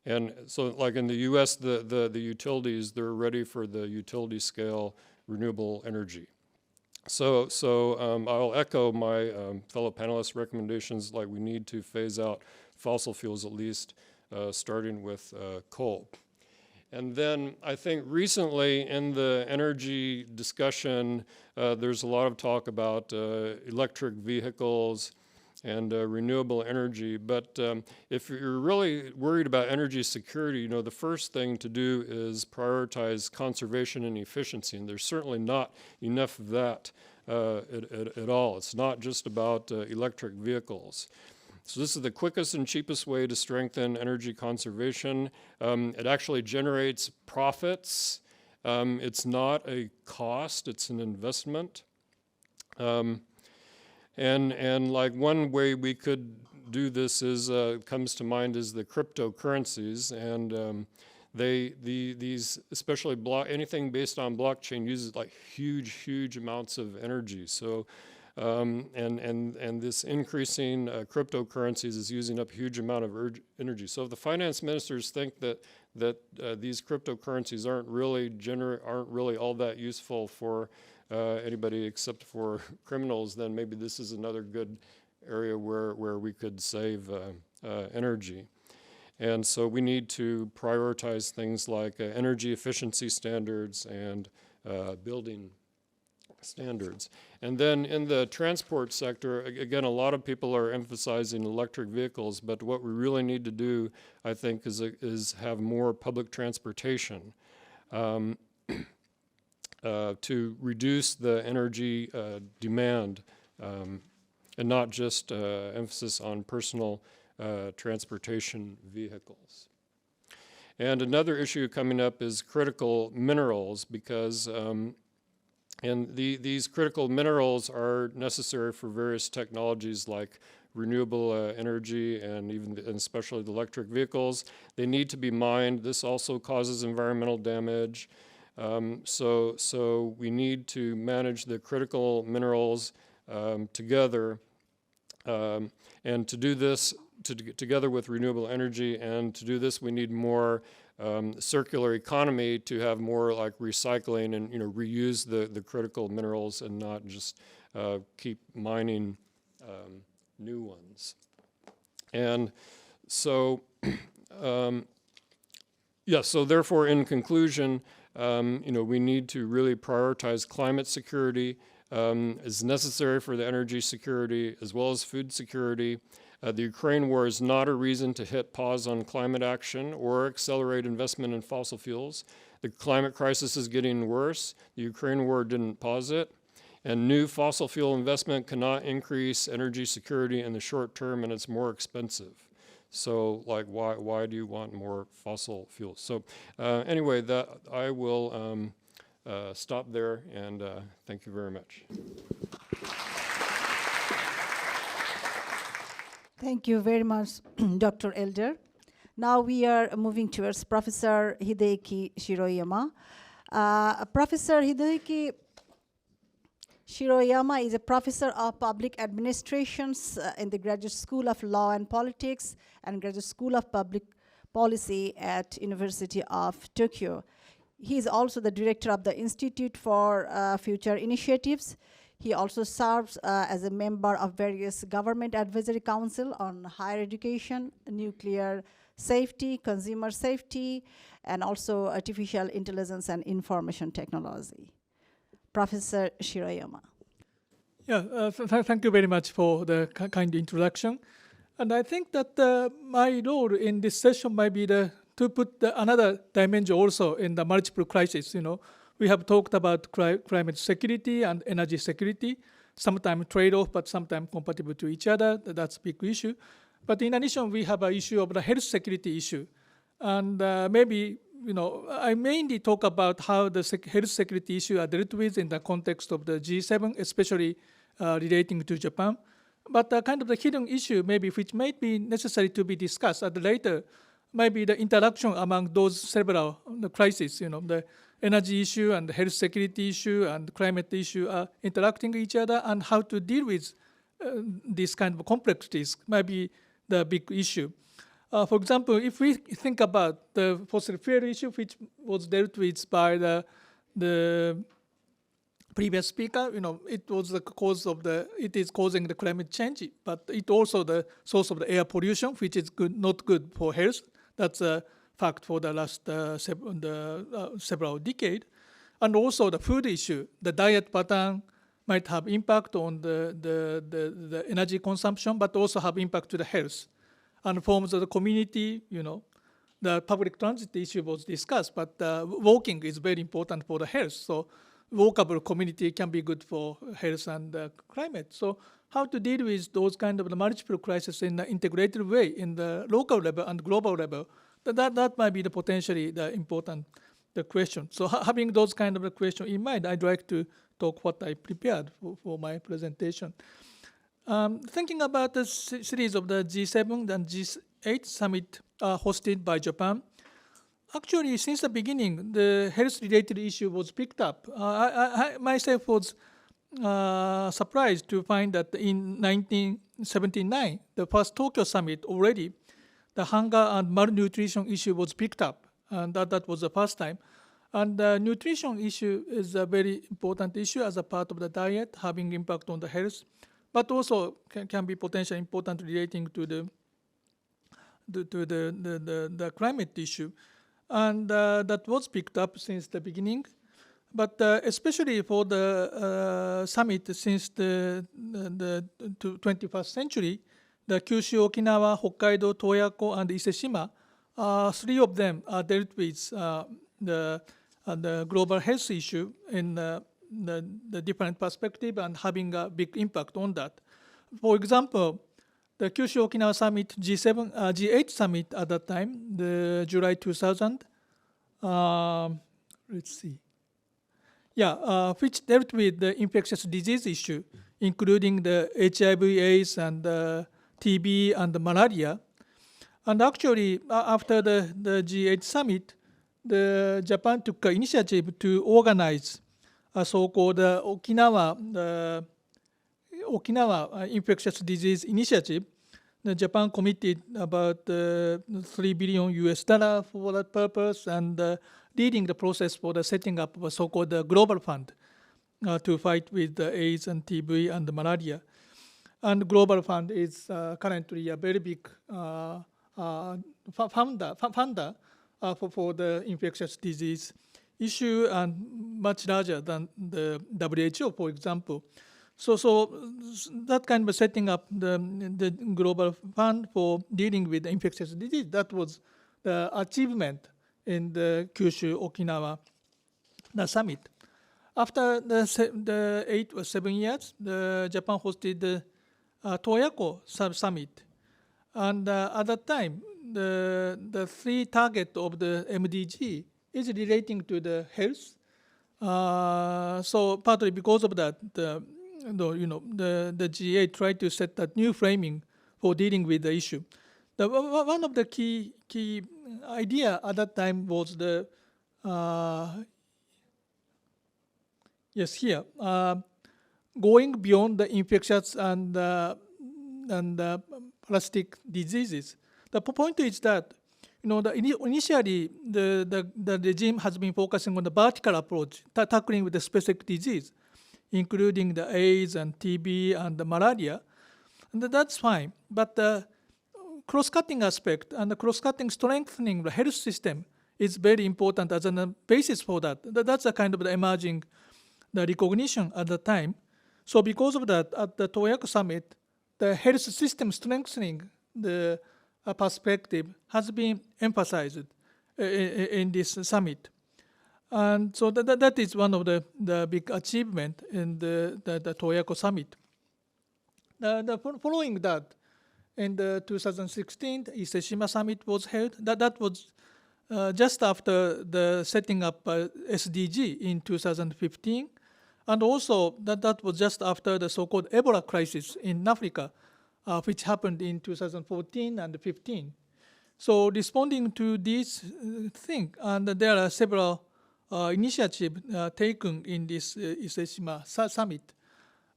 And so like in the US, the utilities, they're ready for the utility scale renewable energy. So I'll echo my fellow panelists' recommendations, like we need to phase out fossil fuels at least, starting with coal. And then I think recently in the energy discussion, there's a lot of talk about electric vehicles and renewable energy. But if you're really worried about energy security, the first thing to do is prioritize conservation and efficiency. And there's certainly not enough of that at all. It's not just about electric vehicles. So this is the quickest and cheapest way to strengthen energy conservation. It actually generates profits. It's not a cost, it's an investment. And like one way we could do this is, comes to mind, is the cryptocurrencies. And these, especially anything based on blockchain, uses like huge amounts of energy. So and this increasing cryptocurrencies is using up a huge amount of energy. So if the finance ministers think that these cryptocurrencies aren't really all that useful for anybody except for criminals, then maybe this is another good area where we could save energy. And so we need to prioritize things like energy efficiency standards and building standards. And then in the transport sector, again, a lot of people are emphasizing electric vehicles, but what we really need to do, I think, is have more public transportation to reduce the energy demand and not just emphasis on personal transportation vehicles. And another issue coming up is critical minerals, because these critical minerals are necessary for various technologies like renewable energy and and especially the electric vehicles. They need to be mined. This also causes environmental damage. So we need to manage the critical minerals together. And to do this, together with renewable energy, and to do this, we need more circular economy to have more like recycling and reuse the critical minerals and not just keep mining new ones. And so, so therefore, in conclusion, we need to really prioritize climate security is necessary for the energy security as well as food security. The Ukraine war is not a reason to hit pause on climate action or accelerate investment in fossil fuels. The climate crisis is getting worse. The Ukraine war didn't pause it. And new fossil fuel investment cannot increase energy security in the short term, and it's more expensive. So, like, why do you want more fossil fuels? So, anyway, that I will stop there, and thank you very much. Thank you very much, Dr. Elder. Now we are moving towards Professor Hideaki Shiroyama. Professor Hideaki Shiroyama is a professor of public administrations in the Graduate School of Law and Politics and Graduate School of Public Policy at University of Tokyo. He is also the director of the Institute for Future Initiatives. He also serves as a member of various government advisory council on higher education, nuclear safety, consumer safety, and also artificial intelligence and information technology. Professor Shiroyama. Yeah, thank you very much for the kind introduction. And I think that my role in this session might be to put another dimension also in the multiple crises. We have talked about climate security and energy security, sometimes trade-off, but sometimes compatible to each other. That's a big issue. But in addition, we have an issue of the health security issue. And maybe, I mainly talk about how the health security issue are dealt with in the context of the G7, especially relating to Japan. But kind of the hidden issue, maybe, which may be necessary to be discussed at the later, might be the interaction among those several crises, the energy issue and the health security issue and climate issue are interacting with each other, and how to deal with these kind of complexities might be the big issue. For example, if we think about the fossil fuel issue, which was dealt with by the previous speaker, it was the cause of it is causing the climate change, but it also the source of the air pollution, which is not good for health. That's a fact for the last several decades. And also the food issue, the diet pattern might have impact on the energy consumption, but also have impact to the health. And forms of the community, the public transit issue was discussed, but walking is very important for the health. So walkable community can be good for health and climate. So how to deal with those kind of the multiple crises in an integrated way in the local level and global level, that might be the potentially the important question. So having those kind of the question in mind, I'd like to talk what I prepared for my presentation. Thinking about the series of the G7 and G8 summit hosted by Japan, actually, since the beginning, the health-related issue was picked up. I myself was surprised to find that in 1979, the first Tokyo summit already, the hunger and malnutrition issue was picked up, and that was the first time. And the nutrition issue is a very important issue as a part of the diet, having impact on the health, but also can be potentially important relating to the climate issue. And that was picked up since the beginning. But especially for the summit since the 21st century, the Kyushu, Okinawa, Hokkaido, Toyako, and Ise-shima, three of them are dealt with the global health issue in the different perspective and having a big impact on that. For example, the Kyushu Okinawa Summit, G8 Summit at that time, the July 2000, let's see. Yeah, which dealt with the infectious disease issue, including the HIV/AIDS and TB, and malaria. And actually, after the G8 summit, Japan took an initiative to organize a so-called Okinawa Infectious Disease Initiative. Japan committed about $3 billion for that purpose, and leading the process for the setting up of a so-called global fund to fight with the AIDS and TB and the malaria. And global fund is currently a very big funder for the infectious disease issue, and much larger than the WHO, for example. So that kind of setting up the global fund for dealing with the infectious disease, that was the achievement in the Kyushu Okinawa summit. After the 8 or 7 years, Japan hosted the Toyako summit, and at that time, the three target of the MDG is relating to the health. So partly because of that, the G8 tried to set that new framing for dealing with the issue. One of the key idea at that time was the going beyond the infectious and parasitic diseases. The point is that initially the regime has been focusing on the vertical approach, tackling with the specific disease, including the AIDS and TB and the malaria, and that's fine. But the cross-cutting aspect and the cross-cutting strengthening the health system is very important as a basis for that. That's a kind of the emerging the recognition at the time. So because of that, at the Toyako summit, the health system strengthening the perspective has been emphasized in this summit. And so that is one of the big achievement in the Toyako summit. Following that, in the 2016, Hiroshima summit was held. That was just after the setting up SDG in 2015. And also that was just after the so-called Ebola crisis in Africa, which happened in 2014 and 15. So responding to this thing, and there are several initiatives taken in this Hiroshima summit.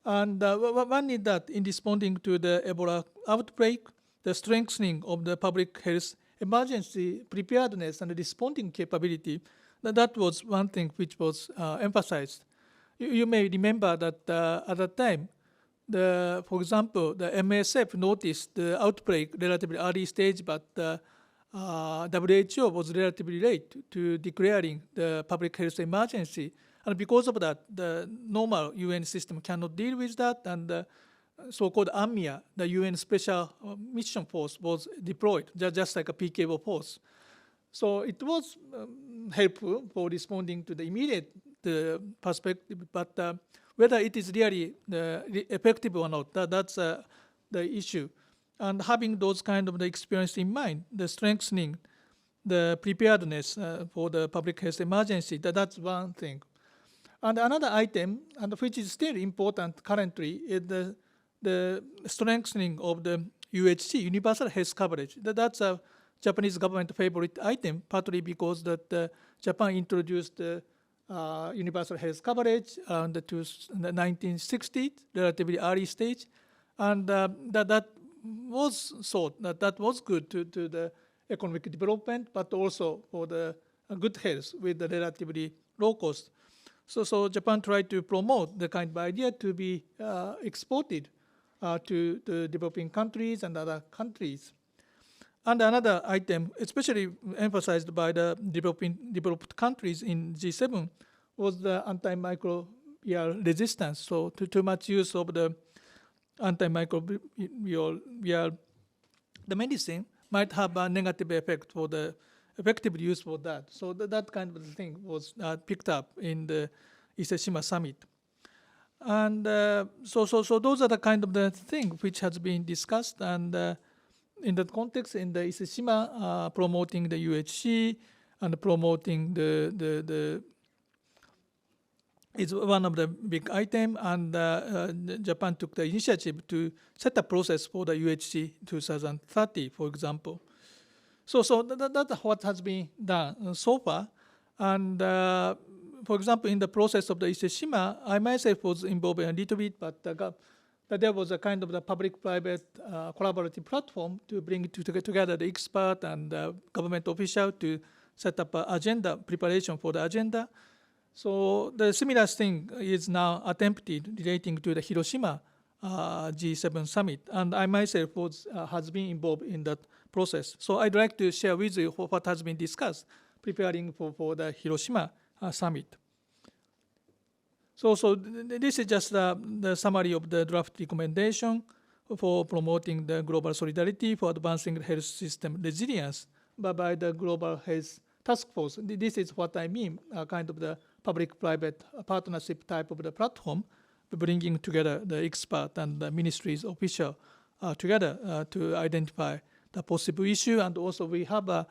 And one is that in responding to the Ebola outbreak, the strengthening of the public health emergency preparedness and responding capability, that was one thing which was emphasized. You may remember that at that time, for example, the MSF noticed the outbreak relatively early stage, but WHO was relatively late to declaring the public health emergency. And because of that, the normal UN system cannot deal with that, and the so-called AMIA, the UN Special Mission Force, was deployed, just like a PKO force. So it was helpful for responding to the immediate perspective, but whether it is really effective or not, that's the issue. And having those kind of the experience in mind, the strengthening the preparedness for the public health emergency, that's one thing. And another item, and which is still important currently, is the strengthening of the UHC, universal health coverage. That's a Japanese government favorite item, partly because that Japan introduced universal health coverage around the 1960s, relatively early stage, and that was thought that was good to the economic development, but also for the good health with the relatively low cost. So Japan tried to promote the kind of idea to be exported to the developing countries and other countries. And another item, especially emphasized by the developed countries in G7, was the antimicrobial resistance. So too much use of the antimicrobial the medicine might have a negative effect for the effective use for that. So that kind of thing was picked up in the Hiroshima summit. And so those are the kind of the thing which has been discussed, and in that context, in the Hiroshima, promoting the UHC and promoting the is one of the big item, and Japan took the initiative to set a process for the UHC 2030, for example. So that's what has been done so far. And for example, in the process of the Hiroshima, I myself was involved a little bit, but there was a kind of the public-private collaborative platform to bring together the expert and government official to set up an agenda, preparation for the agenda. So the similar thing is now attempted relating to the Hiroshima G7 summit, and I myself has been involved in that process. So I'd like to share with you what has been discussed preparing for the Hiroshima summit. So this is just the summary of the draft recommendation for promoting the global solidarity for advancing health system resilience by the Global Health Task Force. This is what I mean, kind of the public-private partnership type of the platform, bringing together the expert and the ministry's official together to identify the possible issue. And also we have a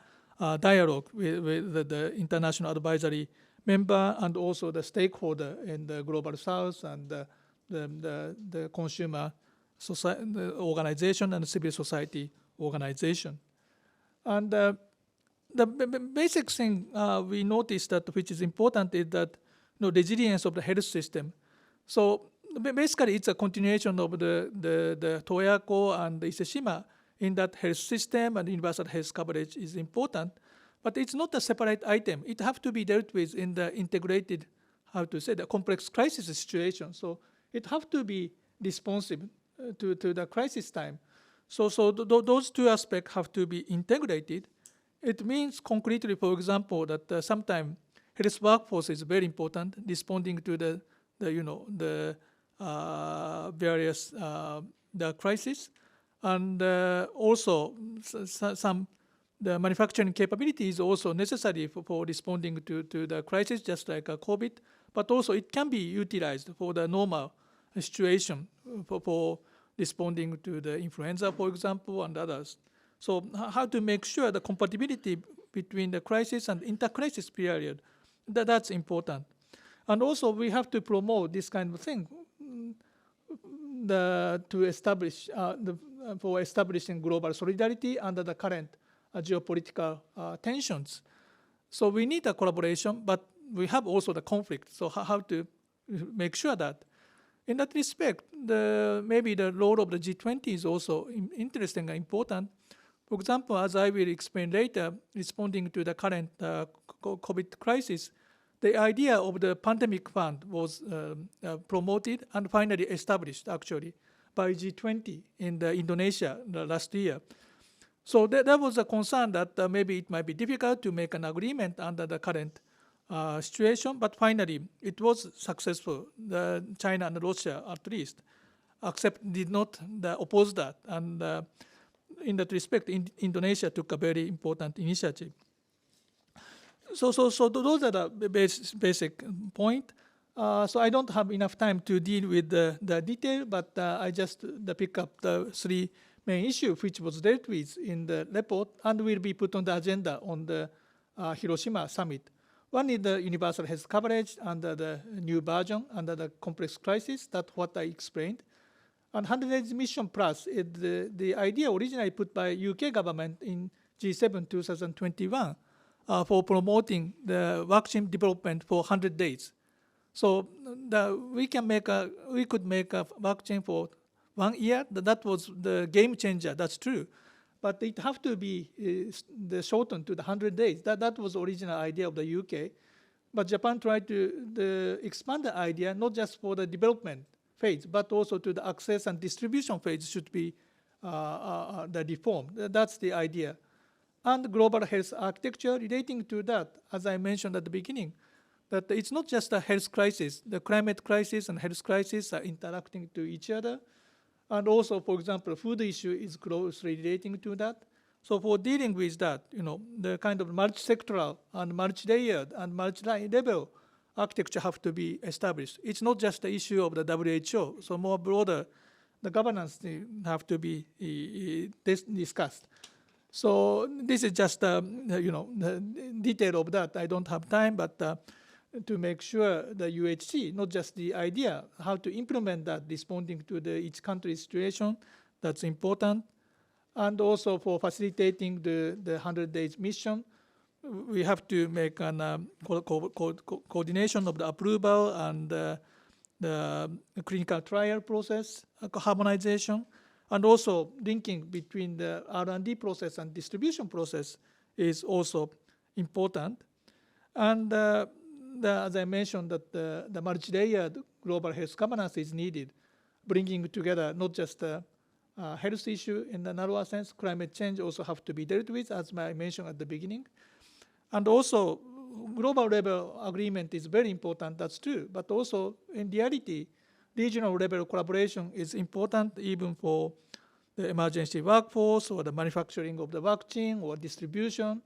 dialogue with the international advisory member and also the stakeholder in the Global South and the consumer society, the organization and the civil society organization. And the basic thing we noticed that which is important is that resilience of the health system. So basically it's a continuation of the Toyako and the Hiroshima in that health system and universal health coverage is important, but it's not a separate item. It have to be dealt with in the integrated, the complex crisis situation. So it have to be responsive to the crisis time. So those two aspects have to be integrated. It means concretely, for example, that sometimes health workforce is very important, responding to the various the crisis, and also the manufacturing capability is also necessary for responding to the crisis, just like COVID, but also it can be utilized for the normal situation for responding to the influenza, for example, and others. So how to make sure the compatibility between the crisis and inter-crisis period, that's important. And also we have to promote this kind of thing to establish for establishing global solidarity under the current geopolitical tensions. So we need a collaboration, but we have also the conflict. So how to make sure that in that respect, maybe the role of the G20 is also interesting and important. For example, as I will explain later, responding to the current COVID crisis, the idea of the pandemic fund was promoted and finally established, actually, by G20 in Indonesia last year. So there was a concern that maybe it might be difficult to make an agreement under the current situation, but finally it was successful. China and Russia, at least, did not oppose that. And in that respect, Indonesia took a very important initiative. So those are the basic point. So I don't have enough time to deal with the detail, but I just pick up the three main issues which was dealt with in the report and will be put on the agenda on the Hiroshima summit. One is the universal health coverage under the new version, under the complex crisis. That's what I explained. And 100 Days Mission Plus is the idea originally put by UK government in G7 2021 for promoting the vaccine development for 100 days. So we could make a vaccine for 1 year. That was the game changer. That's true, but it have to be shortened to the 100 days. That was the original idea of the UK, but Japan tried to expand the idea not just for the development phase, but also to the access and distribution phase should be the reform. That's the idea. And global health architecture relating to that, as I mentioned at the beginning, that it's not just a health crisis. The climate crisis and health crisis are interacting to each other. And also, for example, food issue is closely relating to that. So for dealing with that, the kind of multi-sectoral and multi-layered and multi-level architecture have to be established. It's not just the issue of the WHO. So more broader, the governance have to be discussed. So this is just the detail of that. I don't have time, but to make sure the UHC, not just the idea, how to implement that responding to each country's situation, that's important. And also for facilitating the 100 days mission, we have to make an coordination of the approval and the clinical trial process, harmonization, and also linking between the R&D process and distribution process is also important. And as I mentioned, that the multi-layered global health governance is needed, bringing together not just the health issue in the narrower sense, climate change also have to be dealt with, as I mentioned at the beginning. And also, global level agreement is very important, that's true. But also, in reality, regional level collaboration is important even for the emergency workforce or the manufacturing of the vaccine or distribution,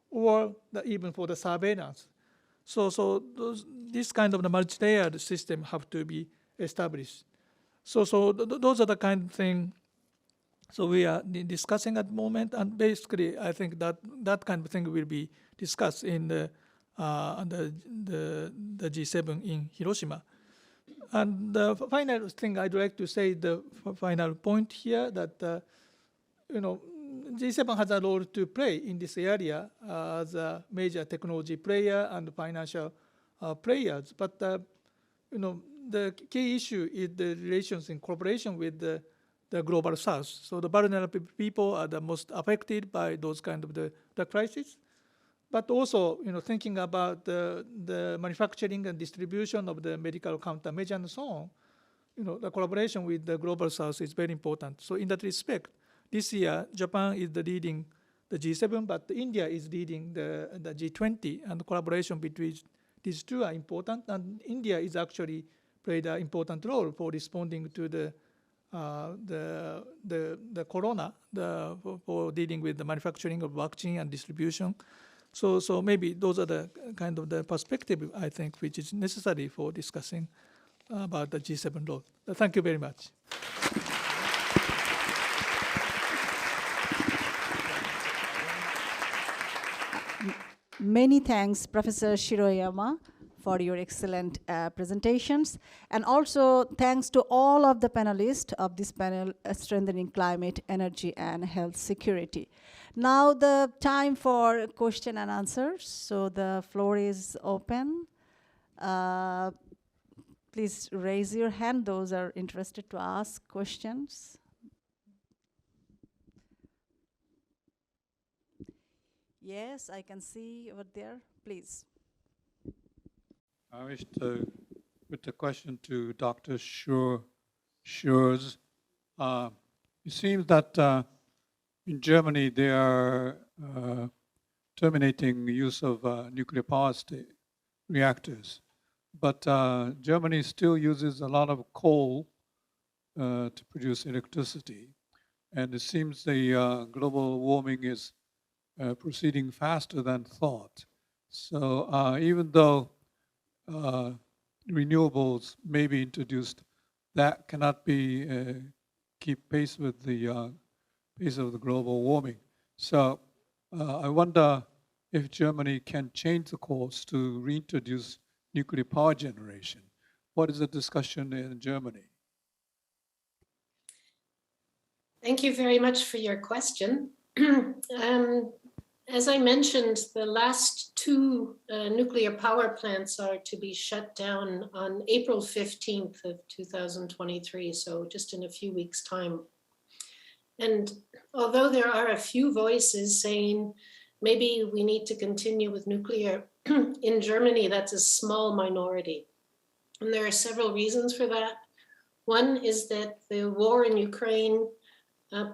or even for the surveillance. So this kind of the multi-layered system have to be established. So those are the kind of thing. So we are discussing at the moment, and basically I think that kind of thing will be discussed in the G7 in Hiroshima. And the final thing I'd like to say, the final point here, that G7 has a role to play in this area as a major technology player and financial players. But the key issue is the relations in cooperation with the global south. So the vulnerable people are the most affected by those kind of the crisis. But also, thinking about the manufacturing and distribution of the medical countermeasures and so on, the collaboration with the global south is very important. So in that respect, this year, Japan is leading the G7, but India is leading the G20, and the collaboration between these two are important. And India is actually played an important role for responding to the corona, for dealing with the manufacturing of vaccine and distribution. So maybe those are the kind of the perspective, I think, which is necessary for discussing about the G7 role. Thank you very much. Many thanks, Professor Shiroyama, for your excellent presentations. And also thanks to all of the panelists of this panel, Strengthening Climate, Energy, and Health Security. Now the time for question and answers. So the floor is open. Please raise your hand, those are interested to ask questions. Yes, I can see over there, please. I wish to put the question to Dr. Schreurs. It seems that in Germany they are terminating use of nuclear power reactors, but Germany still uses a lot of coal to produce electricity, and it seems the global warming is proceeding faster than thought. So even though renewables may be introduced, that cannot be keep pace with the pace of the global warming. So I wonder if Germany can change the course to reintroduce nuclear power generation. What is the discussion in Germany? Thank you very much for your question. As I mentioned, the last two nuclear power plants are to be shut down on April 15th of 2023, so just in a few weeks' time. And although there are a few voices saying maybe we need to continue with nuclear, in Germany, that's a small minority. And there are several reasons for that. One is that the war in Ukraine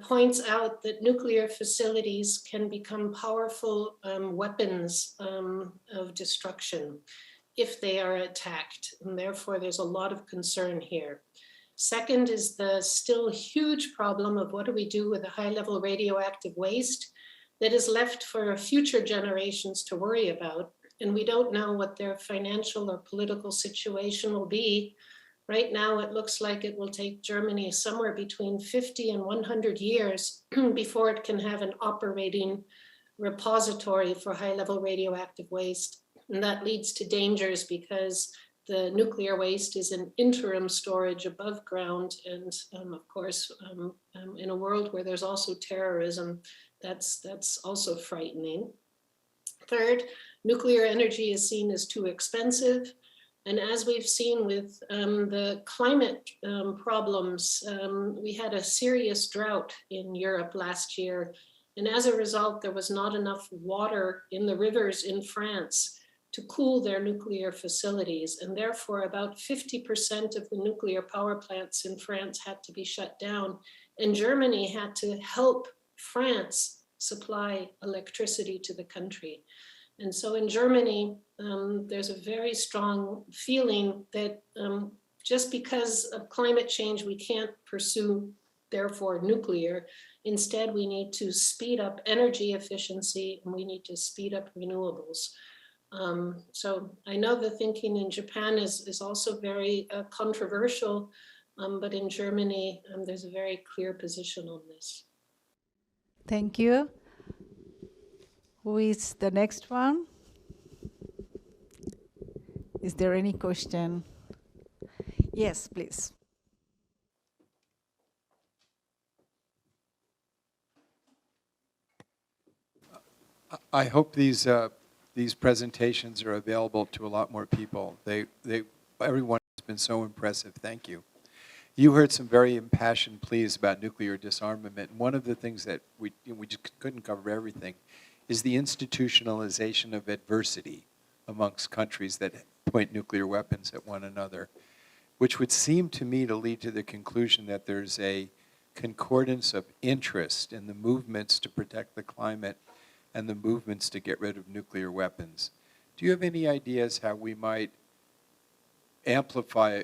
points out that nuclear facilities can become powerful weapons of destruction if they are attacked, and therefore there's a lot of concern here. Second is the still huge problem of what do we do with the high-level radioactive waste that is left for future generations to worry about, and we don't know what their financial or political situation will be. Right now, it looks like it will take Germany somewhere between 50 and 100 years before it can have an operating repository for high-level radioactive waste. And that leads to dangers because the nuclear waste is an interim storage above ground. And of course, in a world where there's also terrorism, that's also frightening. Third, nuclear energy is seen as too expensive. And as we've seen with the climate problems, we had a serious drought in Europe last year. And as a result, there was not enough water in the rivers in France to cool their nuclear facilities. And therefore, about 50% of the nuclear power plants in France had to be shut down. And Germany had to help France supply electricity to the country. And so in Germany, there's a very strong feeling that just because of climate change, we can't pursue, therefore, nuclear. Instead, we need to speed up energy efficiency and we need to speed up renewables. So I know the thinking in Japan is also very controversial, but in Germany, there's a very clear position on this. Thank you. Who is the next one? Is there any question? Yes, please. I hope these presentations are available to a lot more people. Everyone has been so impressive. Thank you. You heard some very impassioned pleas about nuclear disarmament. One of the things that we just couldn't cover everything is the institutionalization of adversity amongst countries that point nuclear weapons at one another, which would seem to me to lead to the conclusion that there's a concordance of interest in the movements to protect the climate and the movements to get rid of nuclear weapons. Do you have any ideas how we might amplify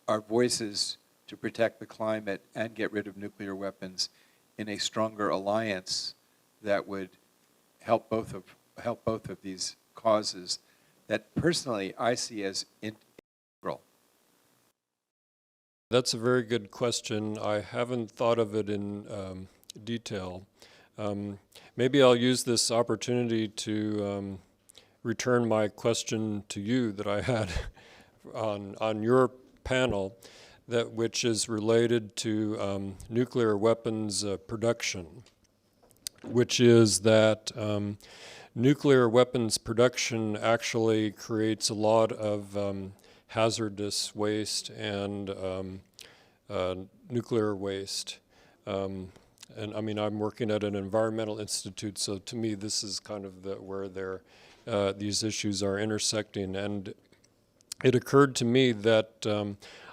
our voices to protect the climate and get rid of nuclear weapons in a stronger alliance that would help both of these causes that personally I see as integral? That's a very good question. I haven't thought of it in detail. Maybe I'll use this opportunity to return my question to you that I had on your panel, which is related to nuclear weapons production, which is that nuclear weapons production actually creates a lot of hazardous waste and nuclear waste. And I mean, I'm working at an environmental institute, so to me, this is kind of where these issues are intersecting. And it occurred to me that,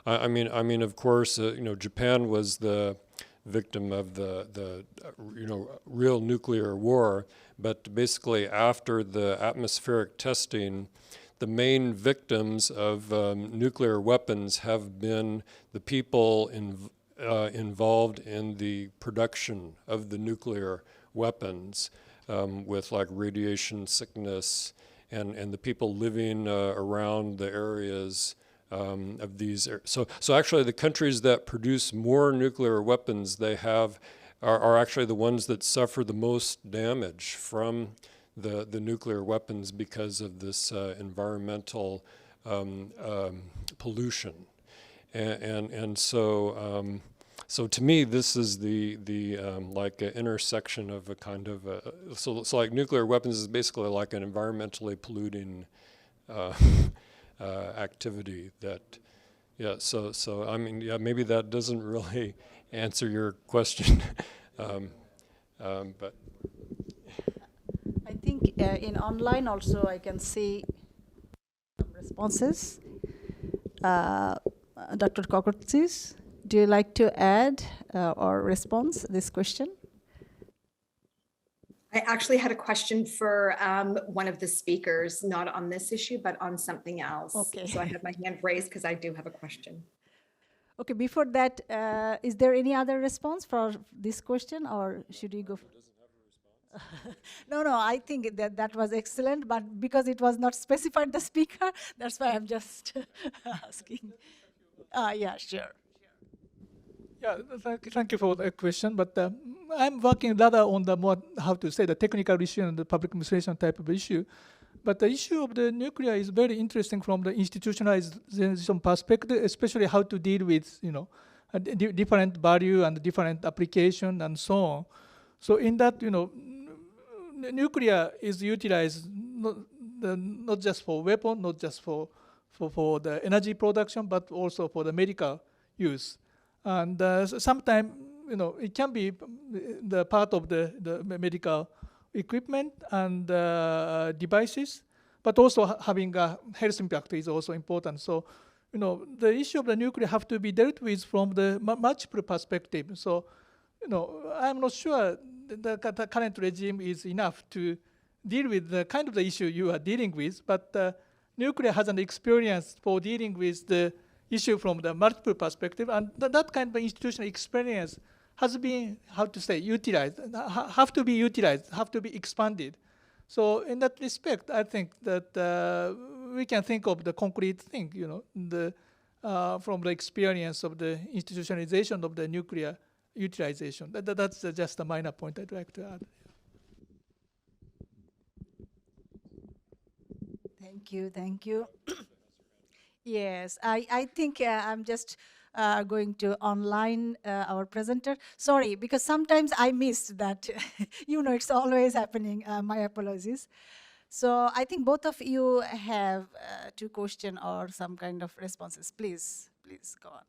I mean, of course, Japan was the victim of the real nuclear war, but basically after the atmospheric testing, the main victims of nuclear weapons have been the people involved in the production of the nuclear weapons, with like radiation sickness and the people living around the areas of these. So actually the countries that produce more nuclear weapons are actually the ones that suffer the most damage from the nuclear weapons because of this environmental pollution. And so to me, this is the like an intersection of a kind of so like nuclear weapons is basically like an environmentally polluting activity that, yeah. So I mean, yeah, maybe that doesn't really answer your question, but I think in online also I can see some responses. Dr. Kokotsis, do you like to add or respond to this question? I actually had a question for one of the speakers, not on this issue, but on something else. Okay. So I have my hand raised because I do have a question. Okay, before that, is there any other response for this question, or should we go? No, I think that was excellent, but because it was not specified the speaker, that's why I'm just asking. Yeah, sure. Yeah, thank you for the question, but I'm working rather on the more, how to say, the technical issue and the public administration type of issue. But the issue of the nuclear is very interesting from the institutionalization perspective, especially how to deal with, different value and different application and so on. So in that, nuclear is utilized not just for weapon, not just for the energy production, but also for the medical use. And sometimes, it can be the part of the medical equipment and devices, but also having a health impact is also important. So, the issue of the nuclear have to be dealt with from the multiple perspective. So, I'm not sure the current regime is enough to deal with the kind of the issue you are dealing with, but nuclear has an experience for dealing with the issue from the multiple perspective, and that kind of institutional experience has been, utilized, have to be utilized, have to be expanded. So in that respect, I think that we can think of the concrete thing, from the experience of the institutionalization of the nuclear utilization. That's just a minor point I'd like to add. Thank you. Yes, I think I'm just going to online our presenter. Sorry, because sometimes I missed that. It's always happening. My apologies. So I think both of you have two questions or some kind of responses. Please go on.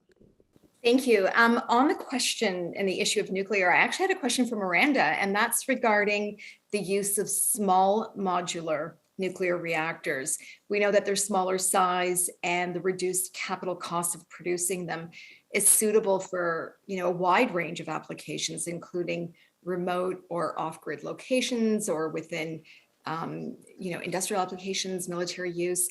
Thank you. On the question and the issue of nuclear, I actually had a question for Miranda, and that's regarding the use of small modular nuclear reactors. We know that their smaller size and the reduced capital cost of producing them is suitable for, a wide range of applications, including remote or off-grid locations or within, industrial applications, military use.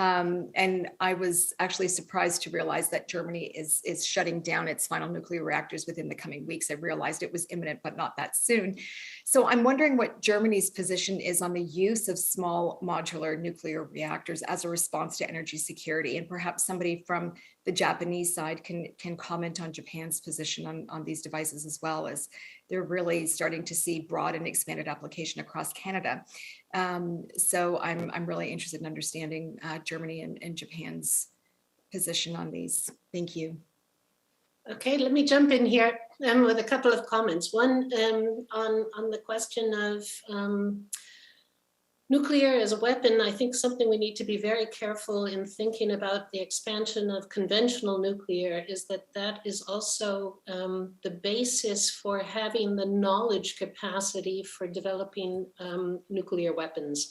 And I was actually surprised to realize that Germany is shutting down its final nuclear reactors within the coming weeks. I realized it was imminent, but not that soon. So I'm wondering what Germany's position is on the use of small modular nuclear reactors as a response to energy security. And perhaps somebody from the Japanese side can comment on Japan's position on these devices, as well, as they're really starting to see broad and expanded application across Canada. So I'm really interested in understanding Germany and Japan's position on these. Thank you. Okay, let me jump in here with a couple of comments. One on the question of nuclear as a weapon. I think something we need to be very careful in thinking about the expansion of conventional nuclear is that is also the basis for having the knowledge capacity for developing nuclear weapons.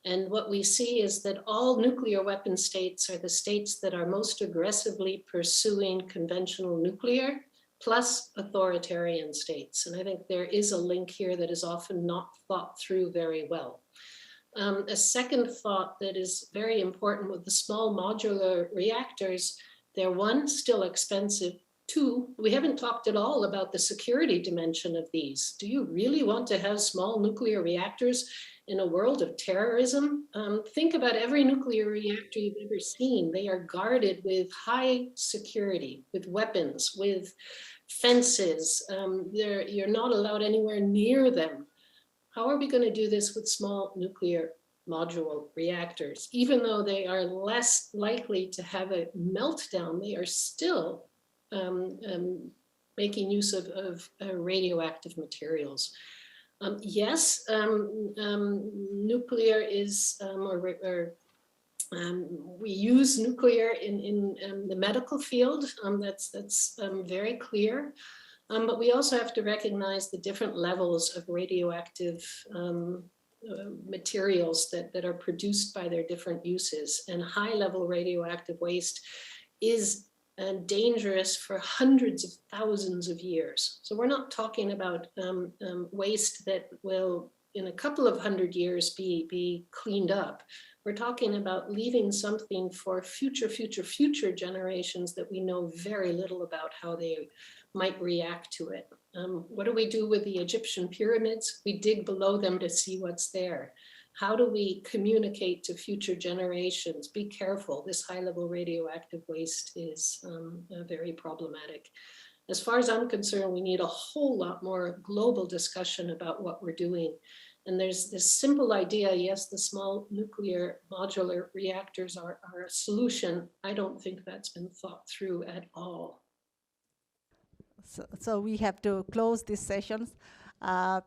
And what we see is that all nuclear weapon states are the states that are most aggressively pursuing conventional nuclear, plus authoritarian states. And I think there is a link here that is often not thought through very well. A second thought that is very important with the small modular reactors, they're one, still expensive. Two, we haven't talked at all about the security dimension of these. Do you really want to have small nuclear reactors in a world of terrorism? Think about every nuclear reactor you've ever seen. They are guarded with high security, with weapons, with fences. You're not allowed anywhere near them. How are we going to do this with small nuclear module reactors? Even though they are less likely to have a meltdown, they are still making use of radioactive materials. Yes, nuclear is, we use nuclear in the medical field. That's very clear. But we also have to recognize the different levels of radioactive materials that are produced by their different uses. And high-level radioactive waste is dangerous for hundreds of thousands of years. So we're not talking about waste that will, in a couple of hundred years, be cleaned up. We're talking about leaving something for future generations that we know very little about how they might react to it. What do we do with the Egyptian pyramids? We dig below them to see what's there. How do we communicate to future generations? Be careful, this high-level radioactive waste is very problematic. As far as I'm concerned, we need a whole lot more global discussion about what we're doing. And there's this simple idea, yes, the small nuclear modular reactors are a solution. I don't think that's been thought through at all. So we have to close these sessions.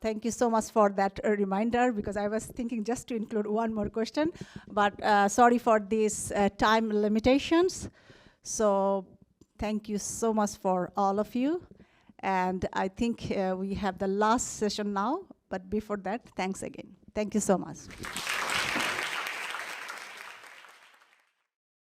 Thank you so much for that reminder, because I was thinking just to include one more question, but sorry for these time limitations. So thank you so much for all of you. And I think we have the last session now, but before that, thanks again. Thank you so much.